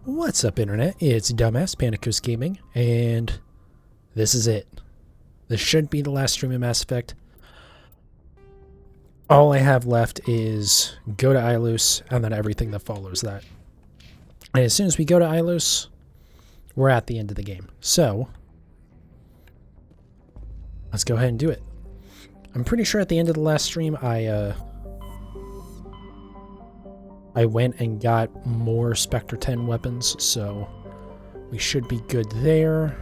What's up, Internet? It's Dumbass Panicos Gaming, and this is it. This should be the last stream of Mass Effect. All I have left is go to Ilos, and then everything that follows that. And as soon as we go to Ilos, we're at the end of the game. So, let's go ahead and do it. I'm pretty sure at the end of the last stream, I went and got more Spectre 10 weapons, so we should be good there.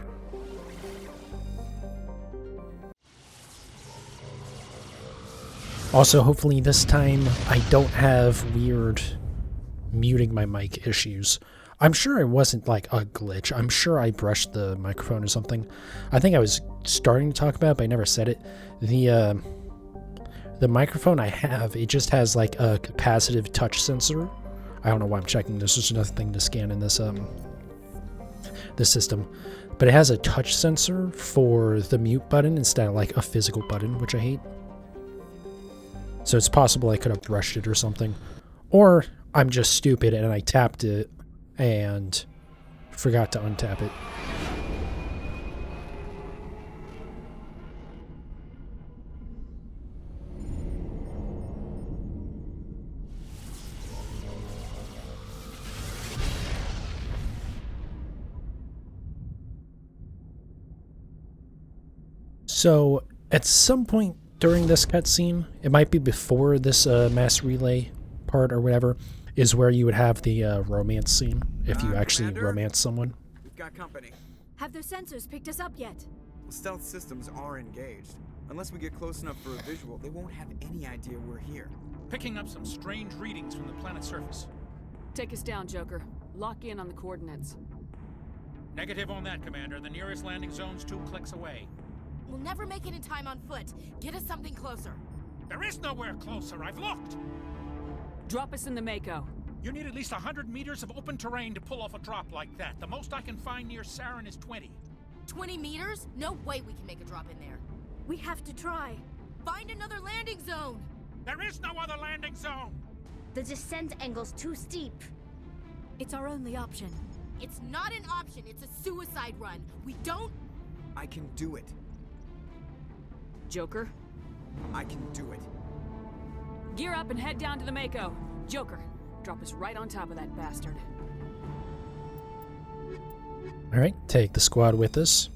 Also, hopefully this time I don't have weird muting my mic issues. I'm sure it wasn't like a glitch. I'm sure I brushed the microphone or something. I think I was starting to talk about it, but I never said it. The microphone I have, it just has like a capacitive touch sensor. I don't know why I'm checking this. There's nothing to scan in this this system. But it has a touch sensor for the mute button instead of like a physical button, which I hate. So it's possible I could have brushed it or something. Or I'm just stupid and I tapped it and forgot to untap it. So, at some point during this cutscene, it might be before this mass relay part or whatever, is where you would have the romance scene, if you actually romance someone. We've got company. Have their sensors picked us up yet? Stealth systems are engaged. Unless we get close enough for a visual, they won't have any idea we're here. Picking up some strange readings from the planet's surface. Take us down, Joker. Lock in on the coordinates. Negative on that, Commander. The nearest landing zone's 2 clicks away. We'll never make it in time on foot. Get us something closer. There is nowhere closer. I've looked. Drop us in the Mako. You need at least 100 meters of open terrain to pull off a drop like that. The most I can find near Saren is 20. 20 meters? No way we can make a drop in there. We have to try. Find another landing zone! There is no other landing zone! The descent angle's too steep. It's our only option. It's not an option, it's a suicide run. We don't... I can do it. Joker? I can do it. Gear up and head down to the Mako. Joker, drop us right on top of that bastard. Alright, take the squad with us.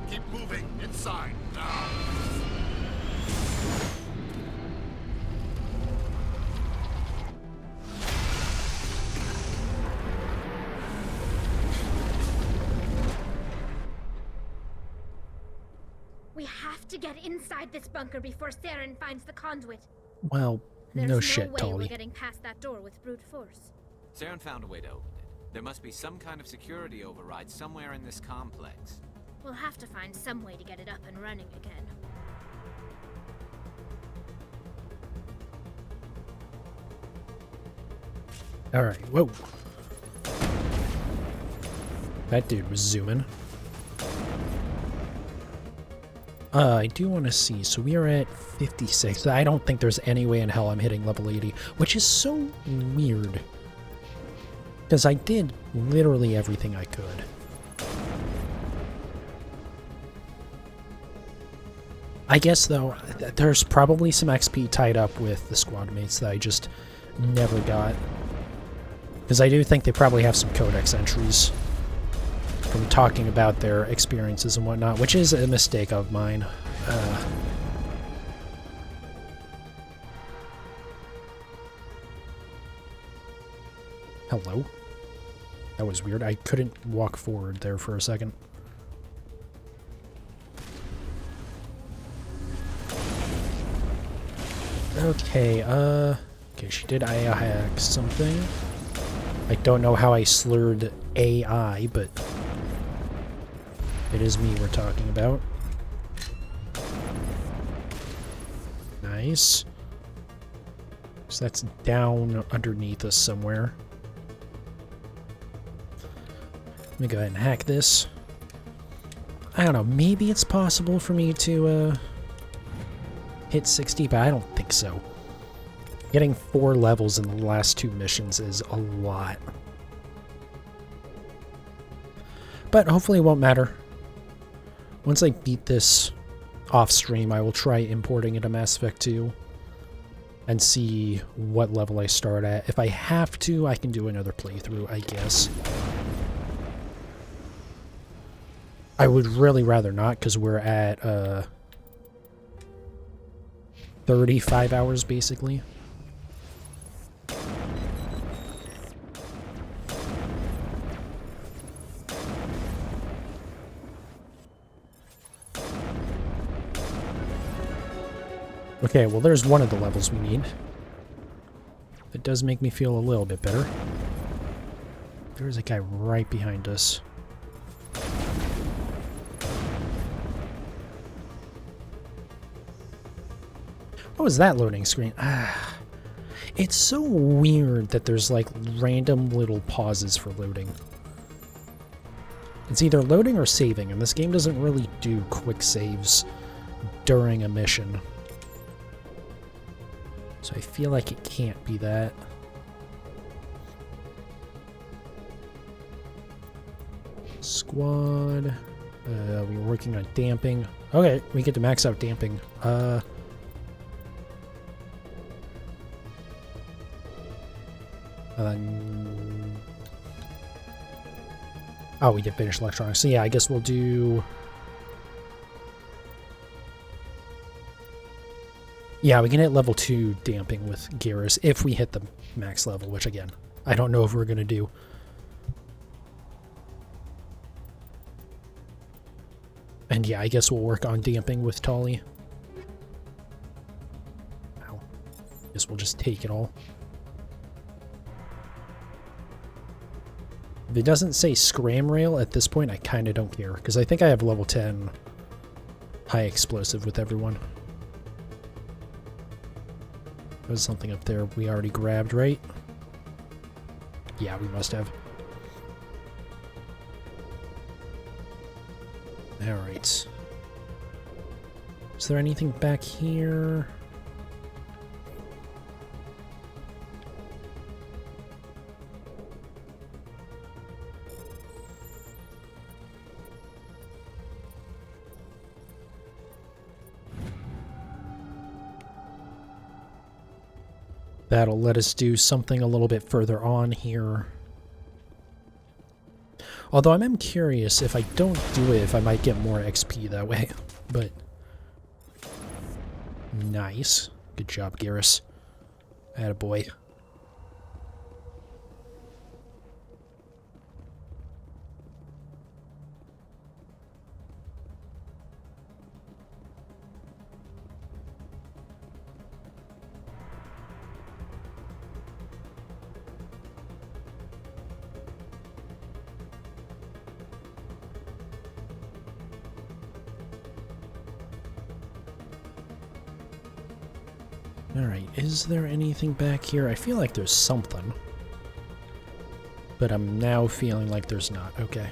Keep moving inside now. We have to get inside this bunker before Saren finds the conduit. Well, There's no shit, way we're Tolly. getting past that door with brute force. Saren found a way to open it. There must be some kind of security override somewhere in this complex. We'll have to find some way to get it up and running again. Alright, whoa. That dude was zooming. I do want to see. So we are at 56. I don't think there's any way in hell I'm hitting level 80, which is so weird. Because I did literally everything I could. I guess, though, there's probably some XP tied up with the squad mates that I just never got. Because I do think they probably have some codex entries from talking about their experiences and whatnot, which is a mistake of mine. Hello? That was weird. I couldn't walk forward there for a second. Okay, okay, she did AI hack something. I don't know how I slurred AI, but it is me we're talking about. Nice. So that's down underneath us somewhere. Let me go ahead and hack this. I don't know, maybe it's possible for me to hit 60, but I don't think so. Getting 4 levels in the last 2 missions is a lot. But hopefully it won't matter. Once I beat this off stream, I will try importing it to Mass Effect 2 and see what level I start at. If I have to, I can do another playthrough, I guess. I would really rather not, because we're at 35 hours basically. Okay, well there's one of the levels we need. It does make me feel a little bit better. There's a guy right behind us. What was that loading screen? It's so weird that there's like random little pauses for loading. It's either loading or saving, and this game doesn't really do quick saves during a mission. So I feel like it can't be that. Squad. We were working on damping. Okay, we get to max out damping. Oh, we did finish electronics. So yeah, I guess we'll do... Yeah, we can hit level 2 damping with Garrus if we hit the max level, which again, I don't know if we're going to do. And yeah, I guess we'll work on damping with Tali. Wow. Guess we'll just take it all. If it doesn't say scram rail at this point, I kind of don't care, because I think I have level 10 high explosive with everyone. There's something up there we already grabbed, right? Yeah, we must have. Alright. Is there anything back here? That'll let us do something a little bit further on here. Although I am curious, if I don't do it, if I might get more XP that way. But nice. Good job, Garrus. Attaboy. Alright, is there anything back here? I feel like there's something. But I'm now feeling like there's not. Okay.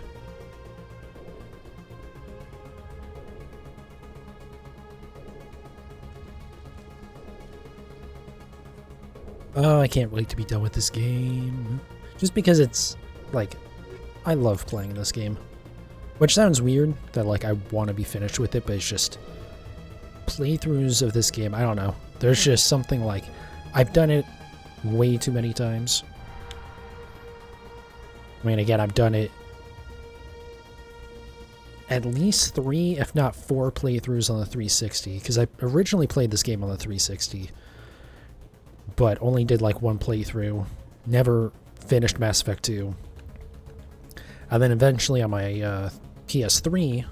Oh, I can't wait to be done with this game. Just because it's, like, I love playing this game. Which sounds weird, that, like, I want to be finished with it, but it's just... playthroughs of this game, I don't know. There's just something like, I've done it way too many times. I mean, again, I've done it at least 3, if not 4 playthroughs on the 360, because I originally played this game on the 360, but only did like 1 playthrough, never finished Mass Effect 2, and then eventually on my PS3,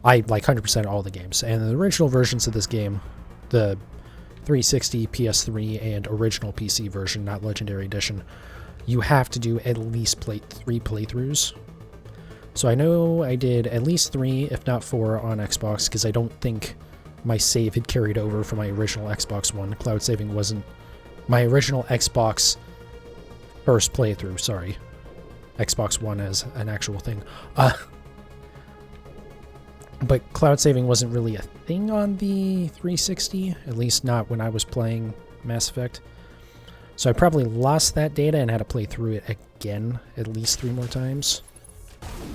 I like 100% all the games, and the original versions of this game, the 360, PS3, and original PC version, not Legendary Edition, you have to do at least 3 playthroughs. So I know I did at least 3, if not 4, on Xbox, because I don't think my save had carried over from my original Xbox One. Cloud saving wasn't my original Xbox first playthrough, sorry. Xbox One as an actual thing. But cloud saving wasn't really a thing on the 360, at least not when I was playing Mass Effect. So I probably lost that data and had to play through it again at least 3 more times.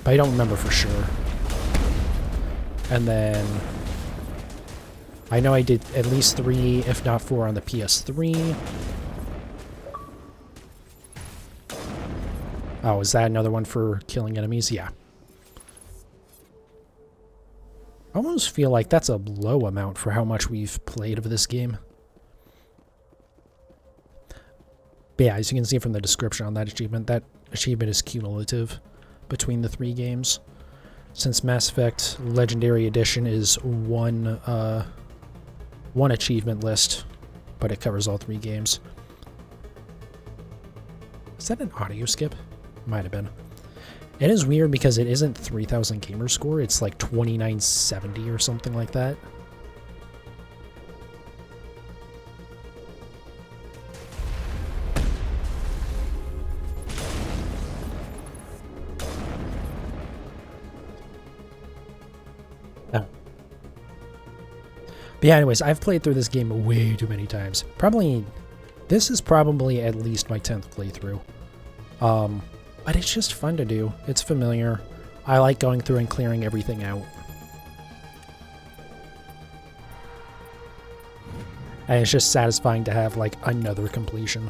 But I don't remember for sure. And then I know I did at least 3, if not 4, on the PS3. Oh, is that another one for killing enemies? Yeah. I almost feel like that's a low amount for how much we've played of this game. But yeah, as you can see from the description on that achievement is cumulative between the 3 games. Since Mass Effect Legendary Edition is one achievement list, but it covers all 3 games. Is that an audio skip? Might have been. It is weird because it isn't 3000 gamer score, it's like 2970 or something like that. Oh. But yeah, anyways, I've played through this game way too many times. This is probably at least my 10th playthrough. But it's just fun to do. It's familiar. I like going through and clearing everything out. And it's just satisfying to have, like, another completion.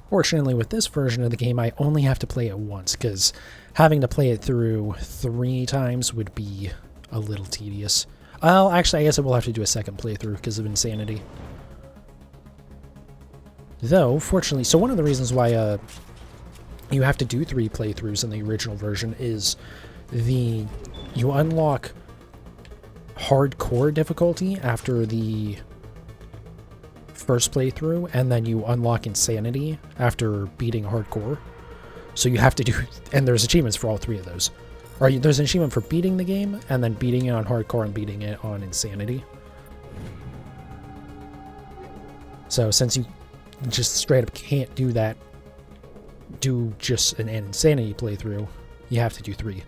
Fortunately, with this version of the game, I only have to play it once, because having to play it through 3 times would be a little tedious. Well, actually, I guess I will have to do a second playthrough because of insanity. Though, fortunately, so one of the reasons why you have to do 3 playthroughs in the original version is you unlock hardcore difficulty after the first playthrough, and then you unlock insanity after beating hardcore. So you have to do, and there's achievements for all 3 of those. Or there's an achievement for beating the game, and then beating it on hardcore and beating it on insanity. So since you just straight up can't do that, do just an insanity playthrough, you have to do 3.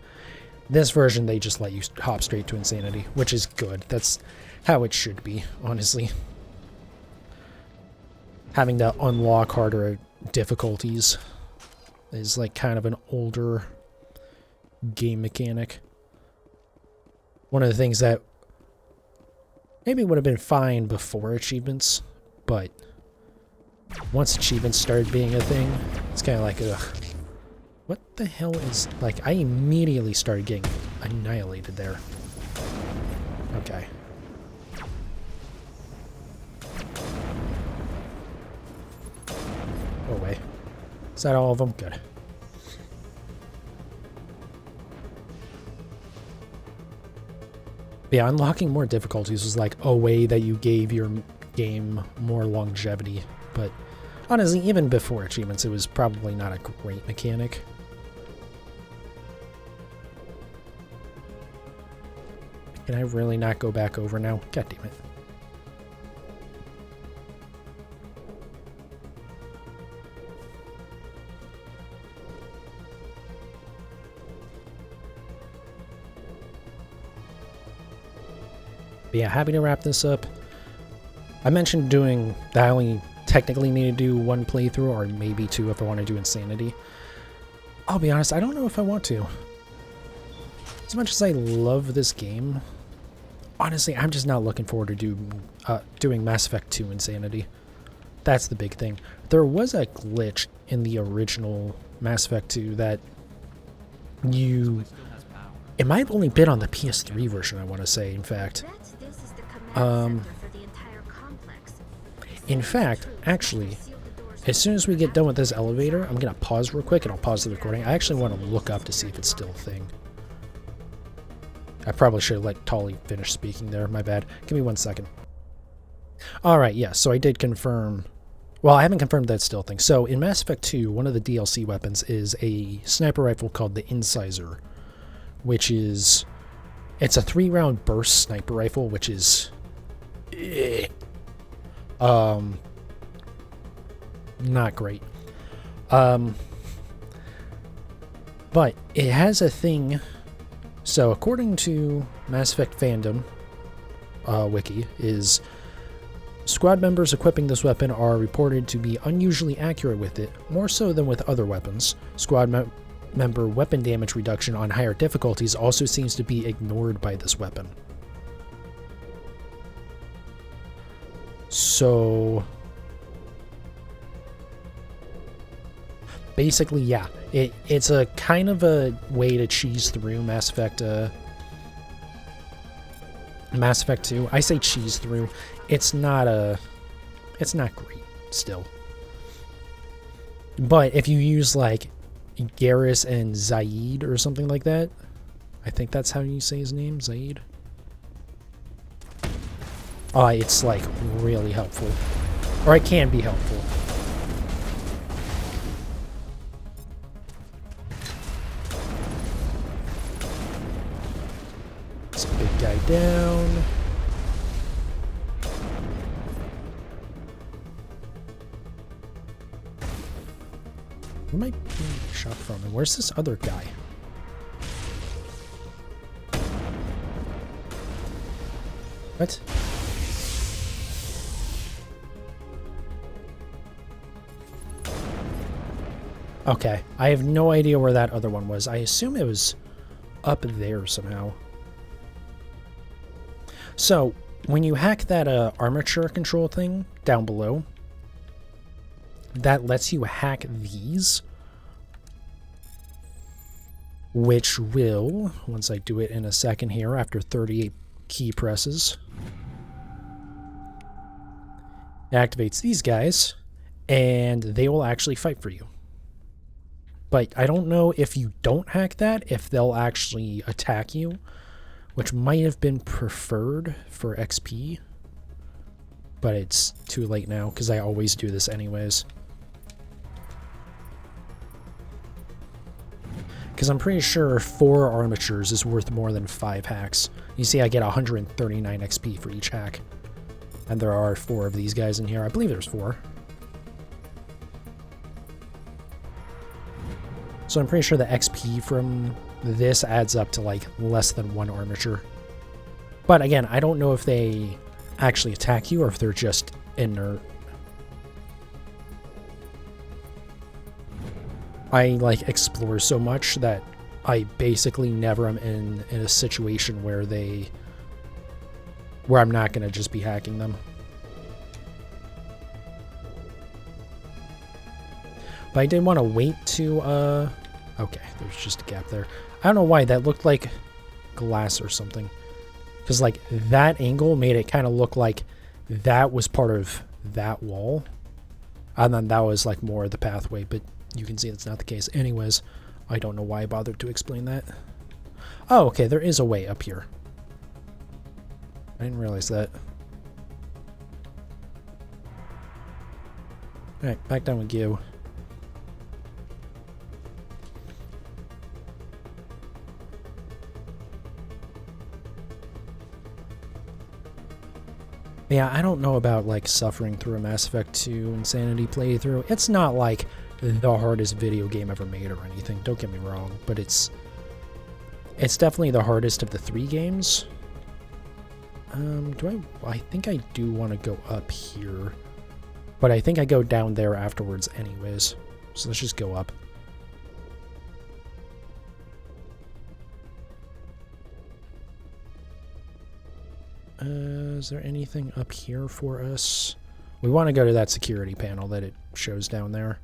This version, they just let you hop straight to insanity, which is good. That's how it should be, honestly. Having to unlock harder difficulties is like kind of an older game mechanic. One of the things that maybe would have been fine before achievements, but once achievements started being a thing, it's kind of like, ugh. What the hell is... Like, I immediately started getting annihilated there. Okay. Go away. Is that all of them? Good. But yeah, unlocking more difficulties was like a way that you gave your game more longevity. But honestly, even before achievements, it was probably not a great mechanic. Can I really not go back over now? God damn it. But yeah, happy to wrap this up. I mentioned doing that I only technically need to do 1 playthrough, or maybe 2 if I want to do Insanity. I'll be honest, I don't know if I want to. As much as I love this game, honestly, I'm just not looking forward to doing Mass Effect 2 Insanity. That's the big thing. There was a glitch in the original Mass Effect 2 that it might have only been on the PS3 version, I want to say, in fact. In fact, actually, as soon as we get done with this elevator, I'm going to pause real quick and I'll pause the recording. I actually want to look up to see if it's still a thing. I probably should have let Tolly finish speaking there. My bad. Give me 1 second. Alright, yeah, so I did confirm... Well, I haven't confirmed that it's still a thing. So, in Mass Effect 2, one of the DLC weapons is a sniper rifle called the Incisor, which is... It's a 3-round burst sniper rifle, which is... not great. But it has a thing. So according to Mass Effect fandom wiki, is squad members equipping this weapon are reported to be unusually accurate with it, more so than with other weapons. Squad member weapon damage reduction on higher difficulties also seems to be ignored by this weapon. So basically, yeah, it's a kind of a way to cheese through Mass Effect 2. I say cheese through. It's not great still. But if you use like Garrus and Zaid or something like that, I think that's how you say his name, Zaid. It's like really helpful, or it can be helpful. This big guy down. Where might be shot from? And where's this other guy? What? Okay, I have no idea where that other one was. I assume it was up there somehow. So, when you hack that armature control thing down below, that lets you hack these, which will, once I do it in a second here after 38 key presses, it activates these guys, and they will actually fight for you. But I don't know if you don't hack that, if they'll actually attack you, which might have been preferred for XP, but it's too late now because I always do this anyways. Because I'm pretty sure 4 armatures is worth more than 5 hacks. You see I get 139 XP for each hack. And there are 4 of these guys in here. I believe there's 4. So I'm pretty sure the XP from this adds up to like less than 1 armature. But again, I don't know if they actually attack you or if they're just inert. I like explore so much that I basically never am in a situation where I'm not going to just be hacking them. But I did want to wait to, okay, there's just a gap there. I don't know why, that looked like glass or something. Because, like, that angle made it kind of look like that was part of that wall. And then that was, like, more of the pathway, but you can see that's not the case. Anyways, I don't know why I bothered to explain that. Oh, okay, there is a way up here. I didn't realize that. Alright, back down with you. Yeah, I don't know about, like, suffering through a Mass Effect 2 Insanity playthrough. It's not, like, the hardest video game ever made or anything, don't get me wrong, but it's definitely the hardest of the 3 games. I think I do want to go up here, but I think I go down there afterwards anyways, so let's just go up. Is there anything up here for us? We want to go to that security panel that it shows down there.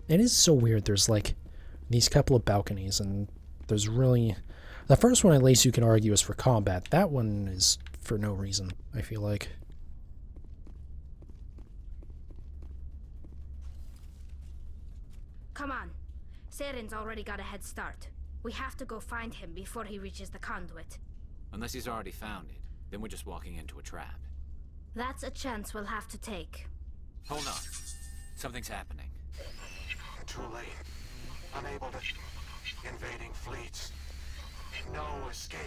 It is so weird. There's like these couple of balconies, and there's really... The first one, at least you can argue, is for combat. That one is for no reason, I feel like. Come on. Saren's already got a head start. We have to go find him before he reaches the conduit. Unless he's already found it, then we're just walking into a trap. That's a chance we'll have to take. Hold on. Something's happening. Too late. Unable to... Invading fleets. escape.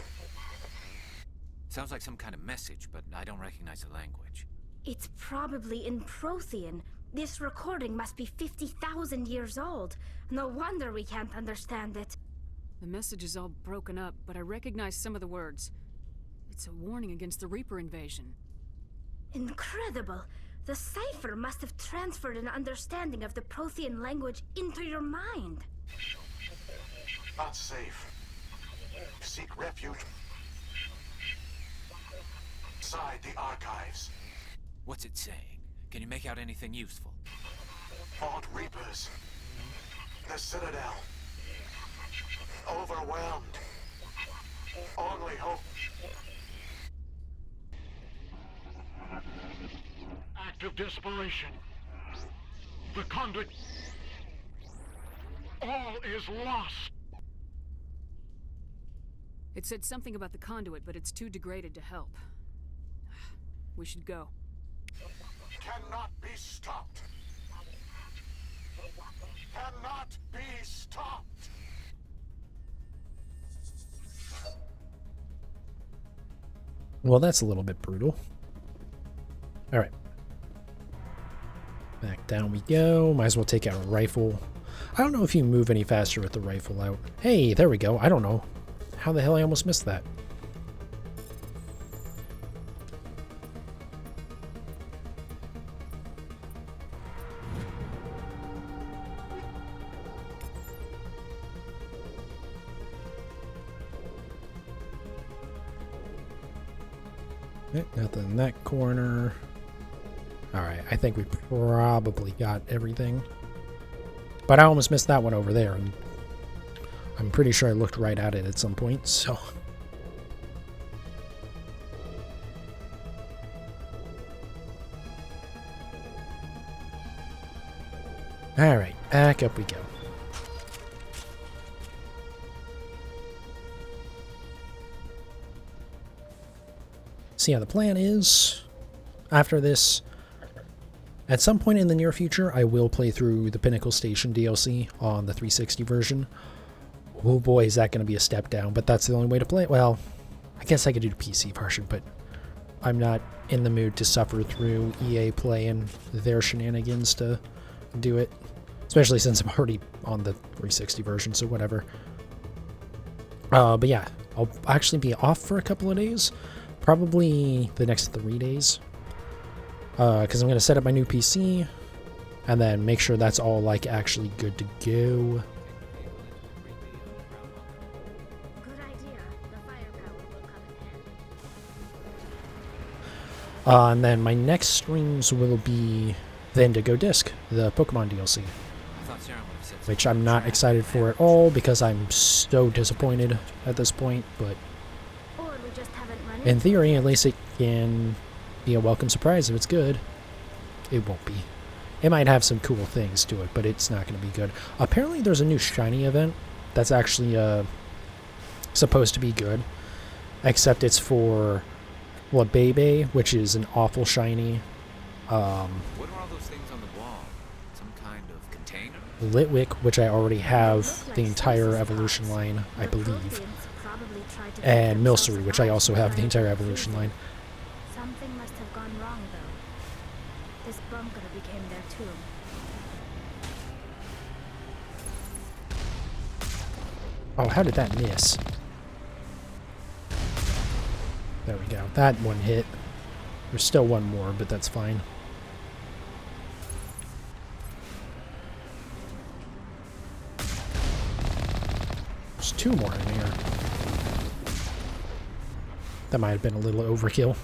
Sounds like some kind of message, but I don't recognize the language. It's probably in Prothean. This recording must be 50,000 years old. No wonder we can't understand it. The message is all broken up, but I recognize some of the words. It's a warning against the Reaper invasion. Incredible! The cipher must have transferred an understanding of the Prothean language into your mind. Not safe. Seek refuge inside the archives. What's it saying? Can you make out anything useful? Fought Reapers. The Citadel. Overwhelmed. Only hope. Act of desperation. The conduit. All is lost. It said something about the conduit, but it's too degraded to help. We should go. Cannot be stopped. Cannot be stopped. Well, that's a little bit brutal. Alright. Back down we go. Might as well take out a rifle. I don't know if you move any faster with the rifle out. Hey, there we go. I don't know. How the hell I almost missed that? Nothing in that corner. Alright, I think we probably got everything. But I almost missed that one over there, and I'm pretty sure I looked right at it at some point, so... Alright, back up we go. See how the plan is. After this, at some point in the near future, I will play through the Pinnacle Station DLC on the 360 version. Oh boy, is that going to be a step down, but that's the only way to play it. Well, I guess I could do the PC version, but I'm not in the mood to suffer through EA Play and their shenanigans to do it. Especially since I'm already on the 360 version, so whatever. But yeah, I'll actually be off for a couple of days. Probably the next 3 days. Because I'm going to set up my new PC. And then make sure that's all, like, actually good to go. Good idea. The firepower will come in handy. And then my next streams will be the Indigo Disc, the Pokemon DLC. I thought Saren would have said Which I'm not excited for at all because I'm so disappointed at this point. But Or we just haven't run in into theory, at least it can be a welcome surprise if it's good. It won't be. It might have some cool things to it, but it's not going to be good. Apparently there's a new shiny event that's actually supposed to be good. Except it's for Labebe, which is an awful shiny. What are all those things on the wall? Some kind of container? Litwick, which I already have the entire evolution line, I believe. And Milcery, which I also have the entire evolution line. Something must have gone wrong, though. This bunker became their tomb. Oh, how did that miss? There we go. That one hit. There's still one more, but that's fine. There's two more in here. That might have been a little overkill.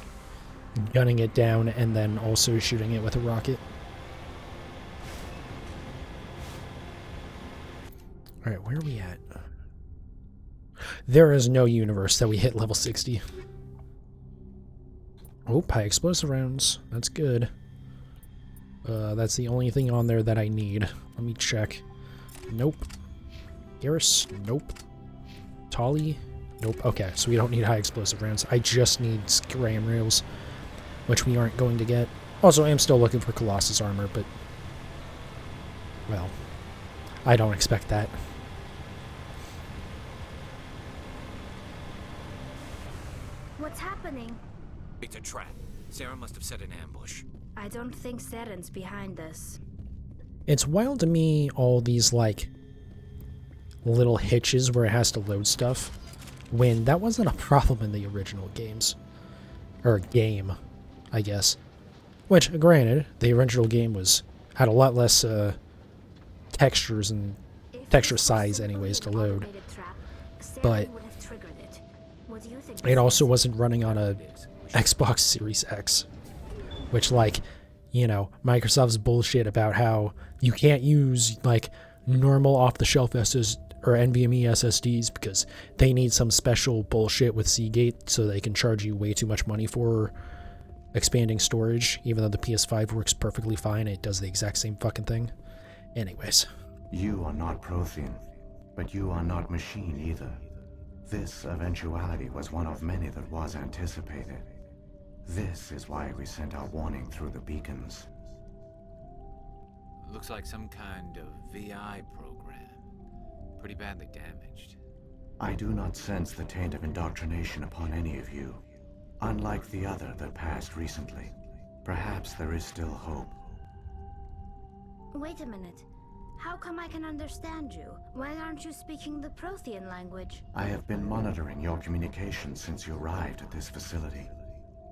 Gunning it down and then also shooting it with a rocket. Alright, where are we at? There is no universe that we hit level 60. Oh, high explosive rounds. That's good. That's the only thing on there that I need. Let me check. Nope. Garrus? Nope. Tolly? Nope. Okay, so we don't need high explosive rounds. I just need Scram Rails, which we aren't going to get. Also, I am still looking for Colossus armor, but... well, I don't expect that. What's happening? It's a trap. Saren must have set an ambush. I don't think Saren's behind this. It's wild to me, all these, like, little hitches where it has to load stuff, when that wasn't a problem in the original games. Or game, I guess. Which, granted, the original game had a lot less textures and texture size anyways to load. But it also wasn't running on a Xbox Series X. Which, like, you know, Microsoft's bullshit about how you can't use, like, normal off-the-shelf or NVMe SSDs because they need some special bullshit with Seagate so they can charge you way too much money for expanding storage, even though the PS5 works perfectly fine. It does the exact same fucking thing. Anyways. You are not Prothean, but you are not machine either. This eventuality was one of many that was anticipated. This is why we sent our warning through the beacons. Looks like some kind of VI program. Pretty badly damaged. I do not sense the taint of indoctrination upon any of you. Unlike the other that passed recently, perhaps there is still hope. Wait a minute. How come I can understand you? Why aren't you speaking the Prothean language? I have been monitoring your communications since you arrived at this facility.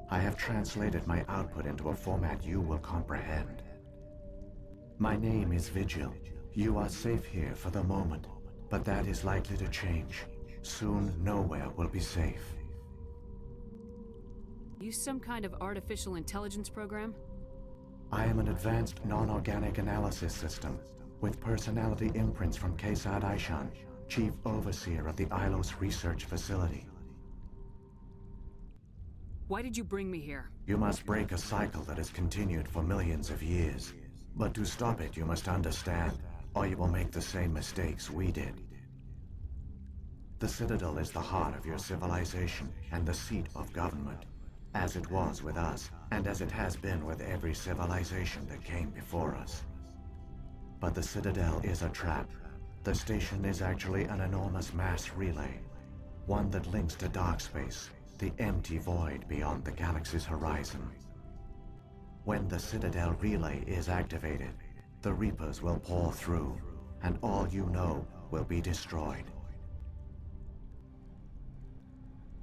I have translated my output into a format you will comprehend. My name is Vigil. You are safe here for the moment, but that is likely to change. Soon, nowhere will be safe. You some kind of artificial intelligence program? I am an advanced non-organic analysis system, with personality imprints from Kesad Aishan, Chief Overseer of the Ilos Research Facility. Why did you bring me here? You must break a cycle that has continued for millions of years. But to stop it, you must understand, or you will make the same mistakes we did. The Citadel is the heart of your civilization and the seat of government, as it was with us, and as it has been with every civilization that came before us. But the Citadel is a trap. The station is actually an enormous mass relay, one that links to dark space, the empty void beyond the galaxy's horizon. When the Citadel relay is activated, the Reapers will pour through, and all you know will be destroyed.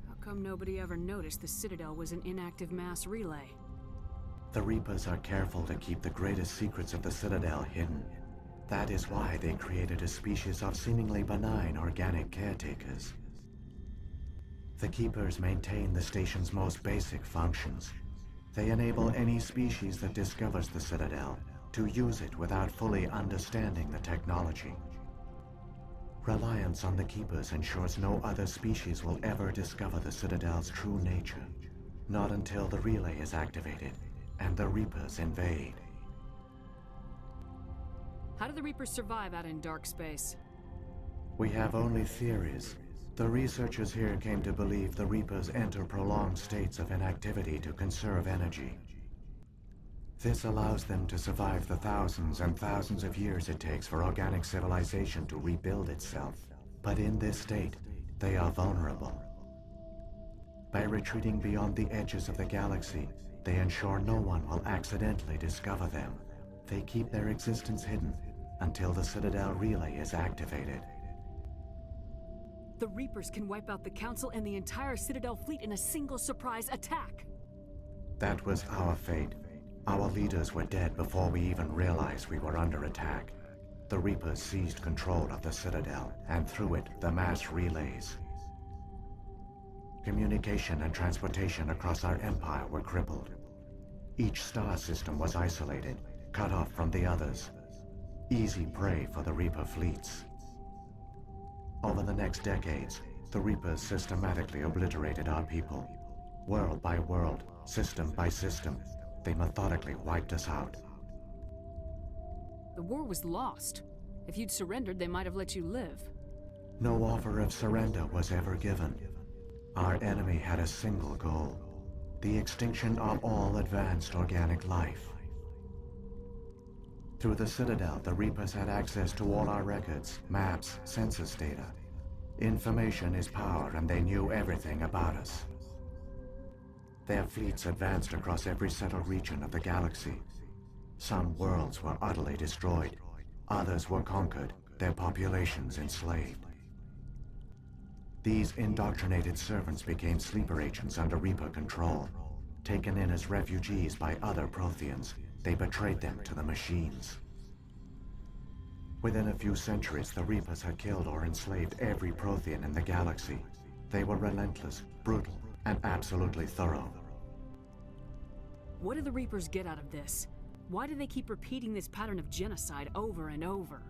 How come nobody ever noticed the Citadel was an inactive mass relay? The Reapers are careful to keep the greatest secrets of the Citadel hidden. That is why they created a species of seemingly benign organic caretakers. The Keepers maintain the station's most basic functions. They enable any species that discovers the Citadel to use it without fully understanding the technology. Reliance on the Keepers ensures no other species will ever discover the Citadel's true nature. Not until the relay is activated and the Reapers invade. How do the Reapers survive out in dark space? We have only theories. The researchers here came to believe the Reapers enter prolonged states of inactivity to conserve energy. This allows them to survive the thousands and thousands of years it takes for organic civilization to rebuild itself. But in this state, they are vulnerable. By retreating beyond the edges of the galaxy, they ensure no one will accidentally discover them. They keep their existence hidden until the Citadel relay is activated. The Reapers can wipe out the Council and the entire Citadel fleet in a single surprise attack. That was our fate. Our leaders were dead before we even realized we were under attack. The Reapers seized control of the Citadel, and through it, the mass relays. Communication and transportation across our empire were crippled. Each star system was isolated, cut off from the others. Easy prey for the Reaper fleets. Over the next decades, the Reapers systematically obliterated our people. World by world, system by system, they methodically wiped us out. The war was lost. If you'd surrendered, they might have let you live. No offer of surrender was ever given. Our enemy had a single goal: the extinction of all advanced organic life. Through the Citadel, the Reapers had access to all our records, maps, census data. Information is power, and they knew everything about us. Their fleets advanced across every settled region of the galaxy. Some worlds were utterly destroyed. Others were conquered, their populations enslaved. These indoctrinated servants became sleeper agents under Reaper control. Taken in as refugees by other Protheans, they betrayed them to the machines. Within a few centuries, the Reapers had killed or enslaved every Prothean in the galaxy. They were relentless, brutal, and absolutely thorough. What do the Reapers get out of this? Why do they keep repeating this pattern of genocide over and over?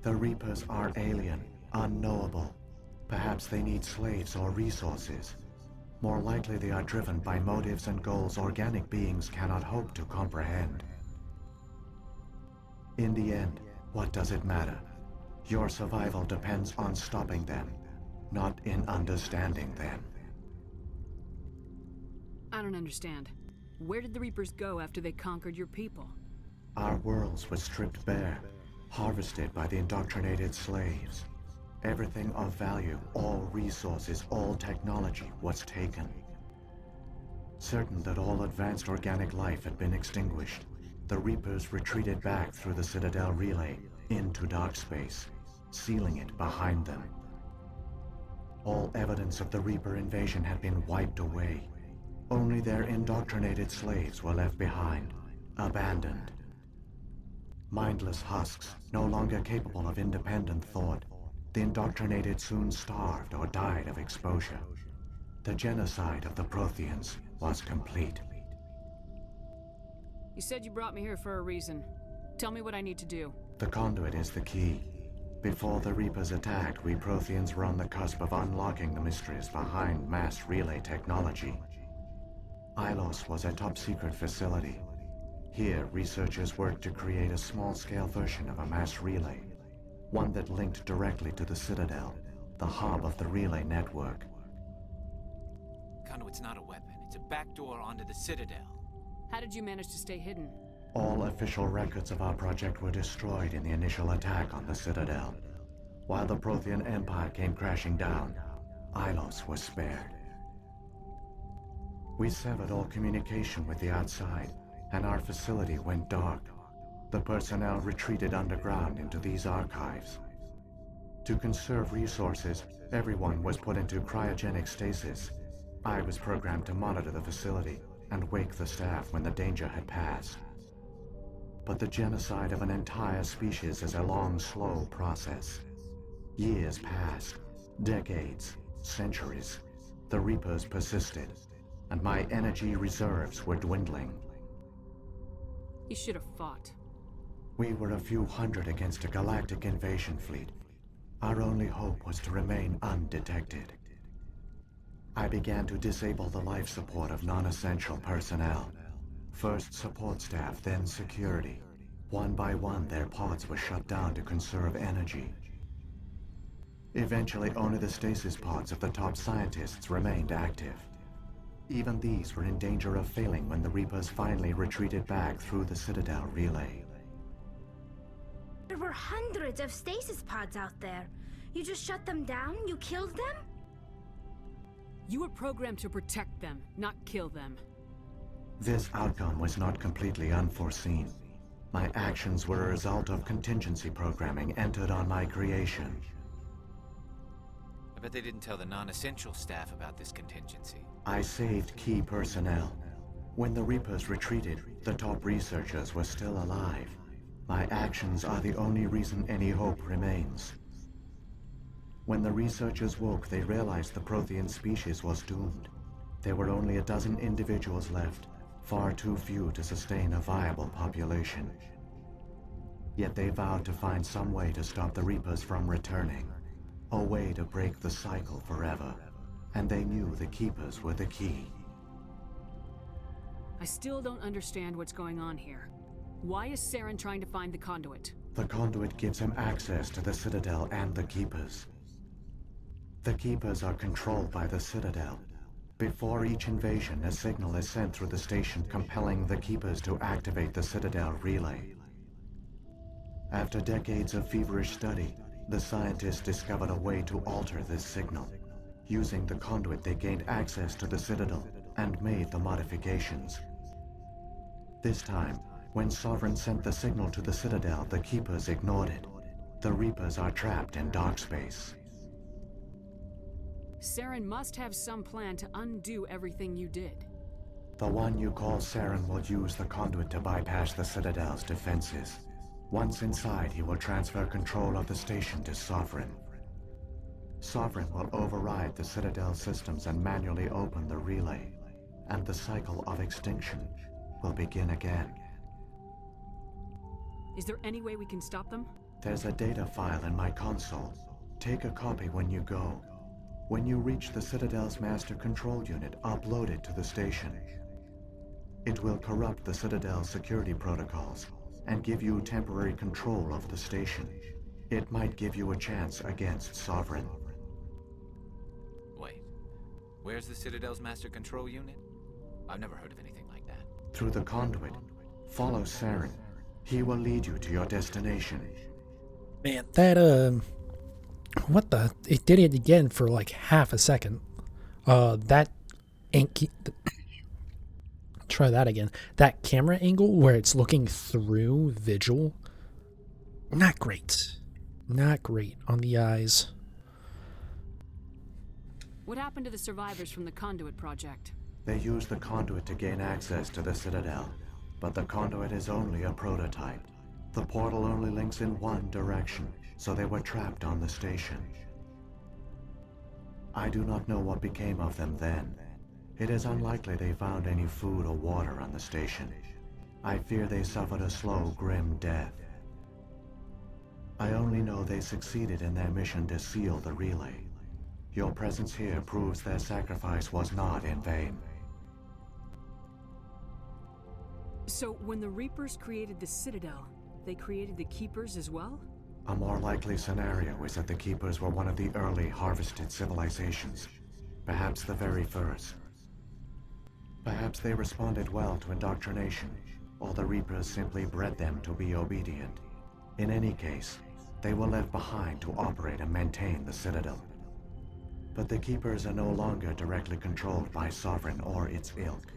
The Reapers are alien, unknowable. Perhaps they need slaves or resources. More likely they are driven by motives and goals organic beings cannot hope to comprehend. In the end, what does it matter? Your survival depends on stopping them, not in understanding them. I don't understand. Where did the Reapers go after they conquered your people? Our worlds were stripped bare, harvested by the indoctrinated slaves. Everything of value, all resources, all technology was taken. Certain that all advanced organic life had been extinguished, the Reapers retreated back through the Citadel relay into dark space, sealing it behind them. All evidence of the Reaper invasion had been wiped away. Only their indoctrinated slaves were left behind, abandoned. Mindless husks, no longer capable of independent thought, the indoctrinated soon starved or died of exposure. The genocide of the Protheans was complete. You said you brought me here for a reason. Tell me what I need to do. The conduit is the key. Before the Reapers attacked, we Protheans were on the cusp of unlocking the mysteries behind mass relay technology. Ilos was a top-secret facility. Here, researchers worked to create a small-scale version of a mass relay, one that linked directly to the Citadel, the hub of the relay network. Conduit's not a weapon. It's a backdoor onto the Citadel. How did you manage to stay hidden? All official records of our project were destroyed in the initial attack on the Citadel. While the Prothean Empire came crashing down, Ilos was spared. We severed all communication with the outside, and our facility went dark. The personnel retreated underground into these archives. To conserve resources, everyone was put into cryogenic stasis. I was programmed to monitor the facility and wake the staff when the danger had passed. But the genocide of an entire species is a long, slow process. Years passed, decades, centuries. The Reapers persisted, and my energy reserves were dwindling. You should have fought. We were a few hundred against a galactic invasion fleet. Our only hope was to remain undetected. I began to disable the life support of non-essential personnel. First support staff, then security. One by one, their pods were shut down to conserve energy. Eventually, only the stasis pods of the top scientists remained active. Even these were in danger of failing when the Reapers finally retreated back through the Citadel relay. There were hundreds of stasis pods out there. You just shut them down? You killed them? You were programmed to protect them, not kill them. This outcome was not completely unforeseen. My actions were a result of contingency programming entered on my creation. I bet they didn't tell the non-essential staff about this contingency. I saved key personnel. When the Reapers retreated, the top researchers were still alive. My actions are the only reason any hope remains. When the researchers woke, they realized the Prothean species was doomed. There were only a dozen individuals left, far too few to sustain a viable population. Yet they vowed to find some way to stop the Reapers from returning, a way to break the cycle forever. And they knew the Keepers were the key. I still don't understand what's going on here. Why is Saren trying to find the conduit? The conduit gives him access to the Citadel and the Keepers. The Keepers are controlled by the Citadel. Before each invasion, a signal is sent through the station compelling the Keepers to activate the Citadel relay. After decades of feverish study, the scientists discovered a way to alter this signal. Using the conduit, they gained access to the Citadel and made the modifications. This time, when Sovereign sent the signal to the Citadel, the Keepers ignored it. The Reapers are trapped in dark space. Saren must have some plan to undo everything you did. The one you call Saren will use the conduit to bypass the Citadel's defenses. Once inside, he will transfer control of the station to Sovereign. Sovereign will override the Citadel systems and manually open the relay, and the cycle of extinction will begin again. Is there any way we can stop them? There's a data file in my console. Take a copy when you go. When you reach the Citadel's master control unit, upload it to the station. It will corrupt the Citadel's security protocols and give you temporary control of the station. It might give you a chance against Sovereign. Wait, where's the Citadel's master control unit? I've never heard of anything like that. Through the conduit, follow Saren. He will lead you to your destination. Man, that, what the? It did it again for like half a second. That ain't... Try that again. That camera angle where it's looking through Vigil, not great. Not great on the eyes. What happened to the survivors from the Conduit project? They use the conduit to gain access to the Citadel, but the conduit is only a prototype. The portal only links in one direction, so they were trapped on the station. I do not know what became of them then. It is unlikely they found any food or water on the station. I fear they suffered a slow, grim death. I only know they succeeded in their mission to seal the relay. Your presence here proves their sacrifice was not in vain. So, when the Reapers created the Citadel, they created the Keepers as well? A more likely scenario is that the Keepers were one of the early harvested civilizations. Perhaps the very first. Perhaps they responded well to indoctrination, or the Reapers simply bred them to be obedient. In any case, they were left behind to operate and maintain the Citadel. But the Keepers are no longer directly controlled by Sovereign or its ilk.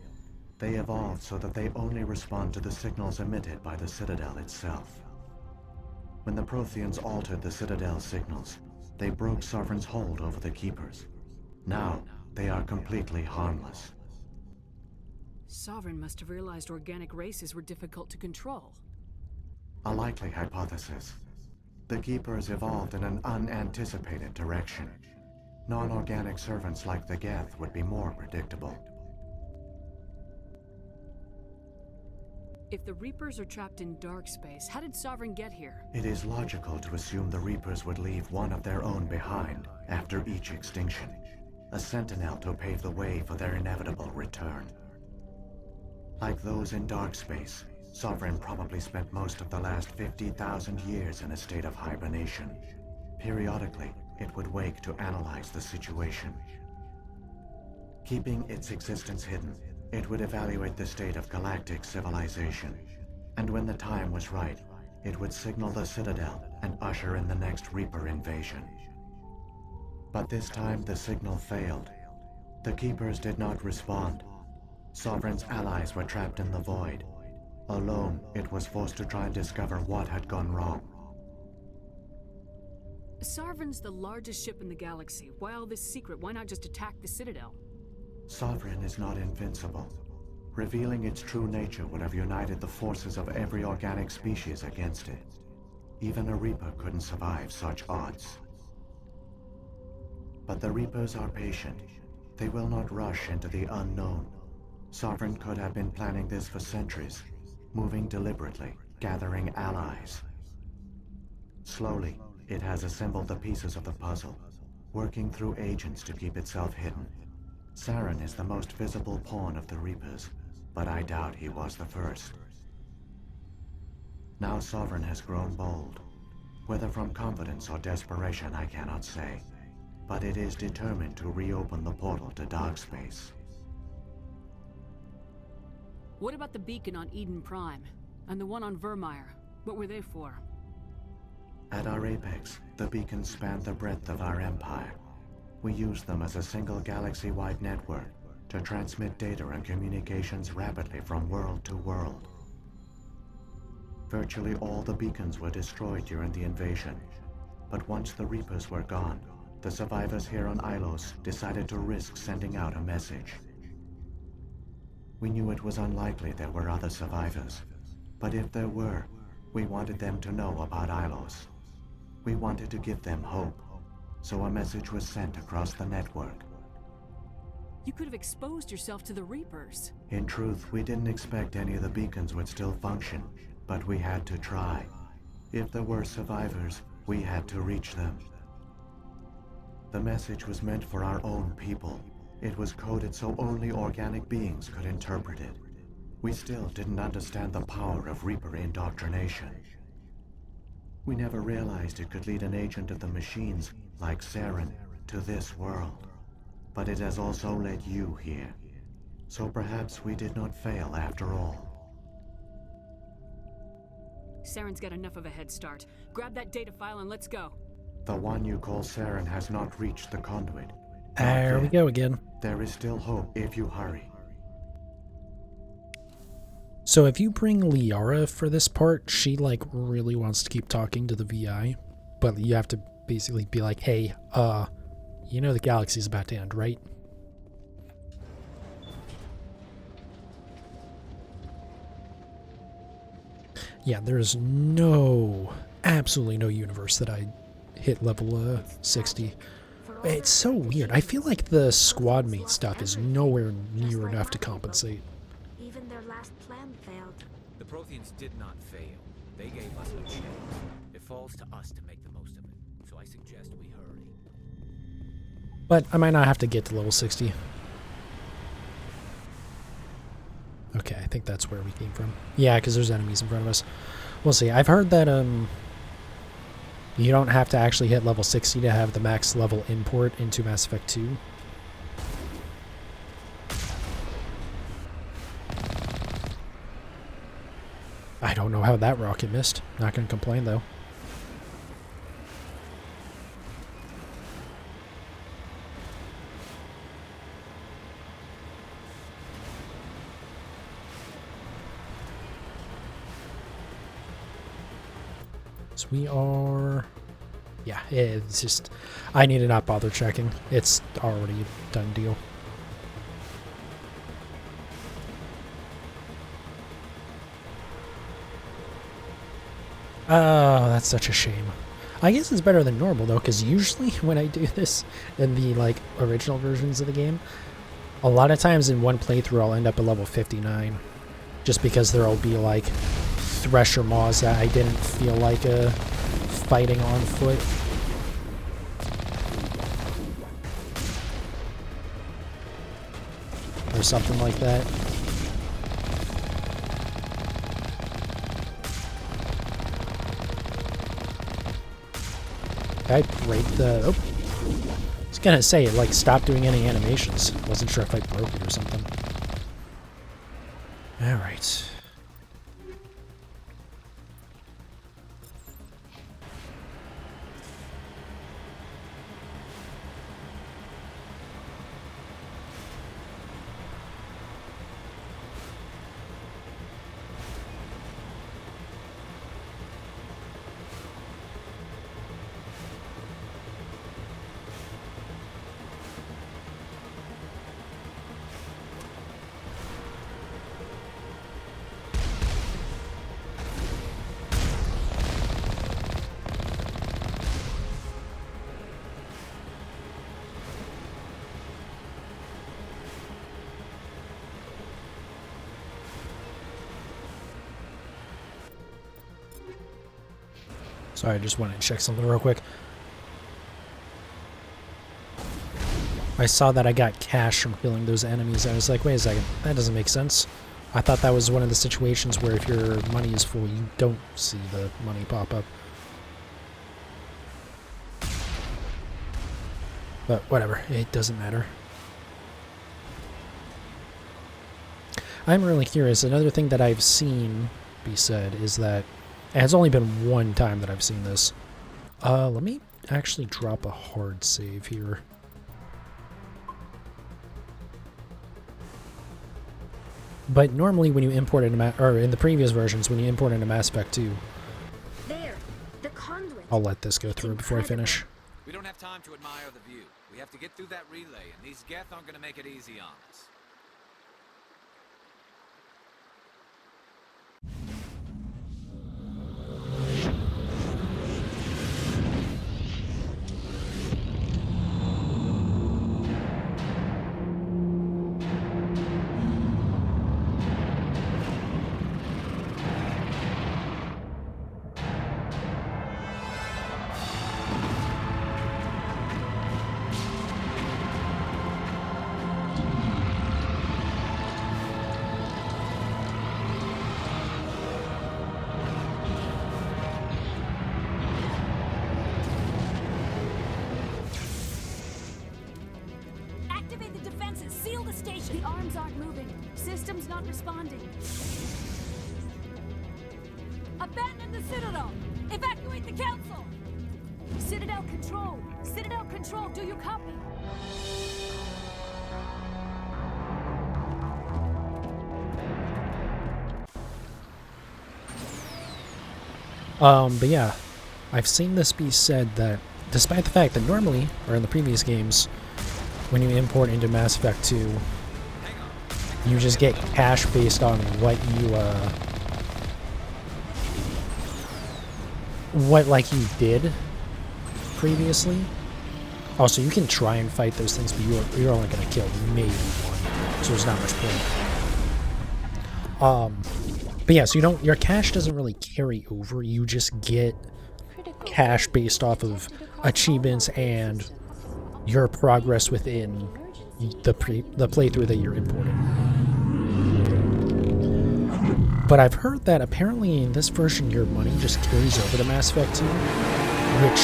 They evolved so that they only respond to the signals emitted by the Citadel itself. When the Protheans altered the Citadel's signals, they broke Sovereign's hold over the Keepers. Now, they are completely harmless. Sovereign must have realized organic races were difficult to control. A likely hypothesis. The Keepers evolved in an unanticipated direction. Non-organic servants like the Geth would be more predictable. If the Reapers are trapped in dark space, how did Sovereign get here? It is logical to assume the Reapers would leave one of their own behind after each extinction. A sentinel to pave the way for their inevitable return. Like those in dark space, Sovereign probably spent most of the last 50,000 years in a state of hibernation. Periodically, it would wake to analyze the situation. Keeping its existence hidden, it would evaluate the state of galactic civilization. And when the time was right, it would signal the Citadel and usher in the next Reaper invasion. But this time the signal failed. The Keepers did not respond. Sovereign's allies were trapped in the void. Alone, it was forced to try and discover what had gone wrong. Sovereign's the largest ship in the galaxy. Why all this secret? Why not just attack the Citadel? Sovereign is not invincible. Revealing its true nature would have united the forces of every organic species against it. Even a Reaper couldn't survive such odds. But the Reapers are patient. They will not rush into the unknown. Sovereign could have been planning this for centuries, moving deliberately, gathering allies. Slowly, it has assembled the pieces of the puzzle, working through agents to keep itself hidden. Saren is the most visible pawn of the Reapers, but I doubt he was the first. Now Sovereign has grown bold. Whether from confidence or desperation, I cannot say. But it is determined to reopen the portal to dark space. What about the beacon on Eden Prime? And the one on Vermeer? What were they for? At our apex, the beacons spanned the breadth of our empire. We used them as a single galaxy-wide network, to transmit data and communications rapidly from world to world. Virtually all the beacons were destroyed during the invasion, but once the Reapers were gone, the survivors here on Ilos decided to risk sending out a message. We knew it was unlikely there were other survivors, but if there were, we wanted them to know about Ilos. We wanted to give them hope, so a message was sent across the network. You could have exposed yourself to the Reapers. In truth, we didn't expect any of the beacons would still function, but we had to try. If there were survivors, we had to reach them. The message was meant for our own people. It was coded so only organic beings could interpret it. We still didn't understand the power of Reaper indoctrination. We never realized it could lead an agent of the machines, like Saren, to this world. But it has also led you here. So perhaps we did not fail after all. Saren's got enough of a head start. Grab that data file and let's go. The one you call Saren has not reached the conduit. There we go again. There is still hope if you hurry. So if you bring Liara for this part, she like really wants to keep talking to the VI, but you have to basically be like, hey, you know the galaxy's about to end, right? Yeah, there's absolutely no universe that I hit level 60. It's so weird. I feel like the squad mate stuff is nowhere near enough to compensate. Even their last plan failed. The Protheans did not fail. They gave us a chance. It falls to us to make the most of it. So I suggest we hurry. But I might not have to get to level 60. Okay, I think that's where we came from. Yeah, because there's enemies in front of us. We'll see. I've heard that you don't have to actually hit level 60 to have the max level import into Mass Effect 2. I don't know how that rocket missed. Not going to complain, though. So we are... Yeah, it's just... I need to not bother checking. It's already a done deal. Oh, that's such a shame. I guess it's better than normal, though, because usually when I do this in the, like, original versions of the game, a lot of times in one playthrough I'll end up at level 59. Just because there'll be, like, Thresher Maws that I didn't feel like fighting on foot. Or something like that. Did I break the... Oh. I was gonna say, it like stopped doing any animations. Wasn't sure if I broke it or something. Alright. Sorry, I just wanted to check something real quick. I saw that I got cash from killing those enemies. I was like, wait a second, that doesn't make sense. I thought that was one of the situations where if your money is full, you don't see the money pop up. But whatever, it doesn't matter. I'm really curious. Another thing that I've seen be said is that, and it's only been one time that I've seen this. Let me actually drop a hard save here. But normally when you import into or in the previous versions, when you import into Mass Effect 2, There, the conduit. I'll let this go through before I finish. We don't have time to admire the view. We have to get through that relay, and these Geth aren't gonna make it easy on us. Activate the defenses. Seal the station. The arms aren't moving. System's not responding. Abandon the Citadel. Evacuate the Council. Citadel Control. Citadel Control. Do you copy? But yeah, I've seen this be said that despite the fact that normally, or in the previous games, when you import into Mass Effect 2, you just get cash based on what you, you did previously. Also, you can try and fight those things, but you're only going to kill maybe one, so there's not much point. But yeah, so your cash doesn't really carry over, you just get cash based off of achievements and your progress within the playthrough that you're importing. But I've heard that apparently in this version your money just carries over to Mass Effect 2, which...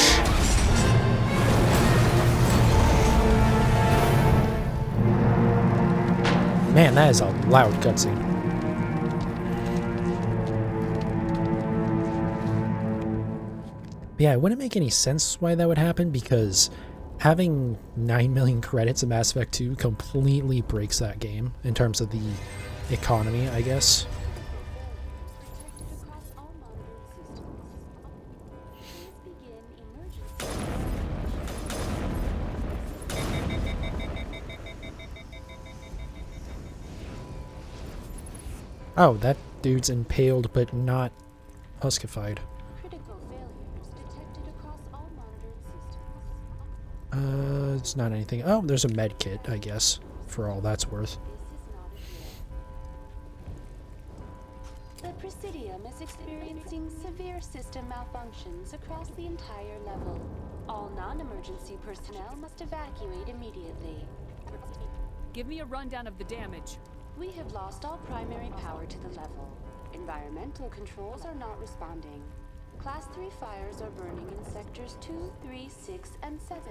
Man, that is a loud cutscene. But yeah, it wouldn't make any sense why that would happen, because having 9 million credits in Mass Effect 2 completely breaks that game in terms of the economy, I guess. Oh, that dude's impaled but not huskified. It's not anything. Oh, there's a med kit, I guess, for all that's worth. The Presidium is experiencing severe system malfunctions across the entire level. All non-emergency personnel must evacuate immediately. Give me a rundown of the damage. We have lost all primary power to the level. Environmental controls are not responding. Class 3 fires are burning in sectors 2, 3, 6, and 7.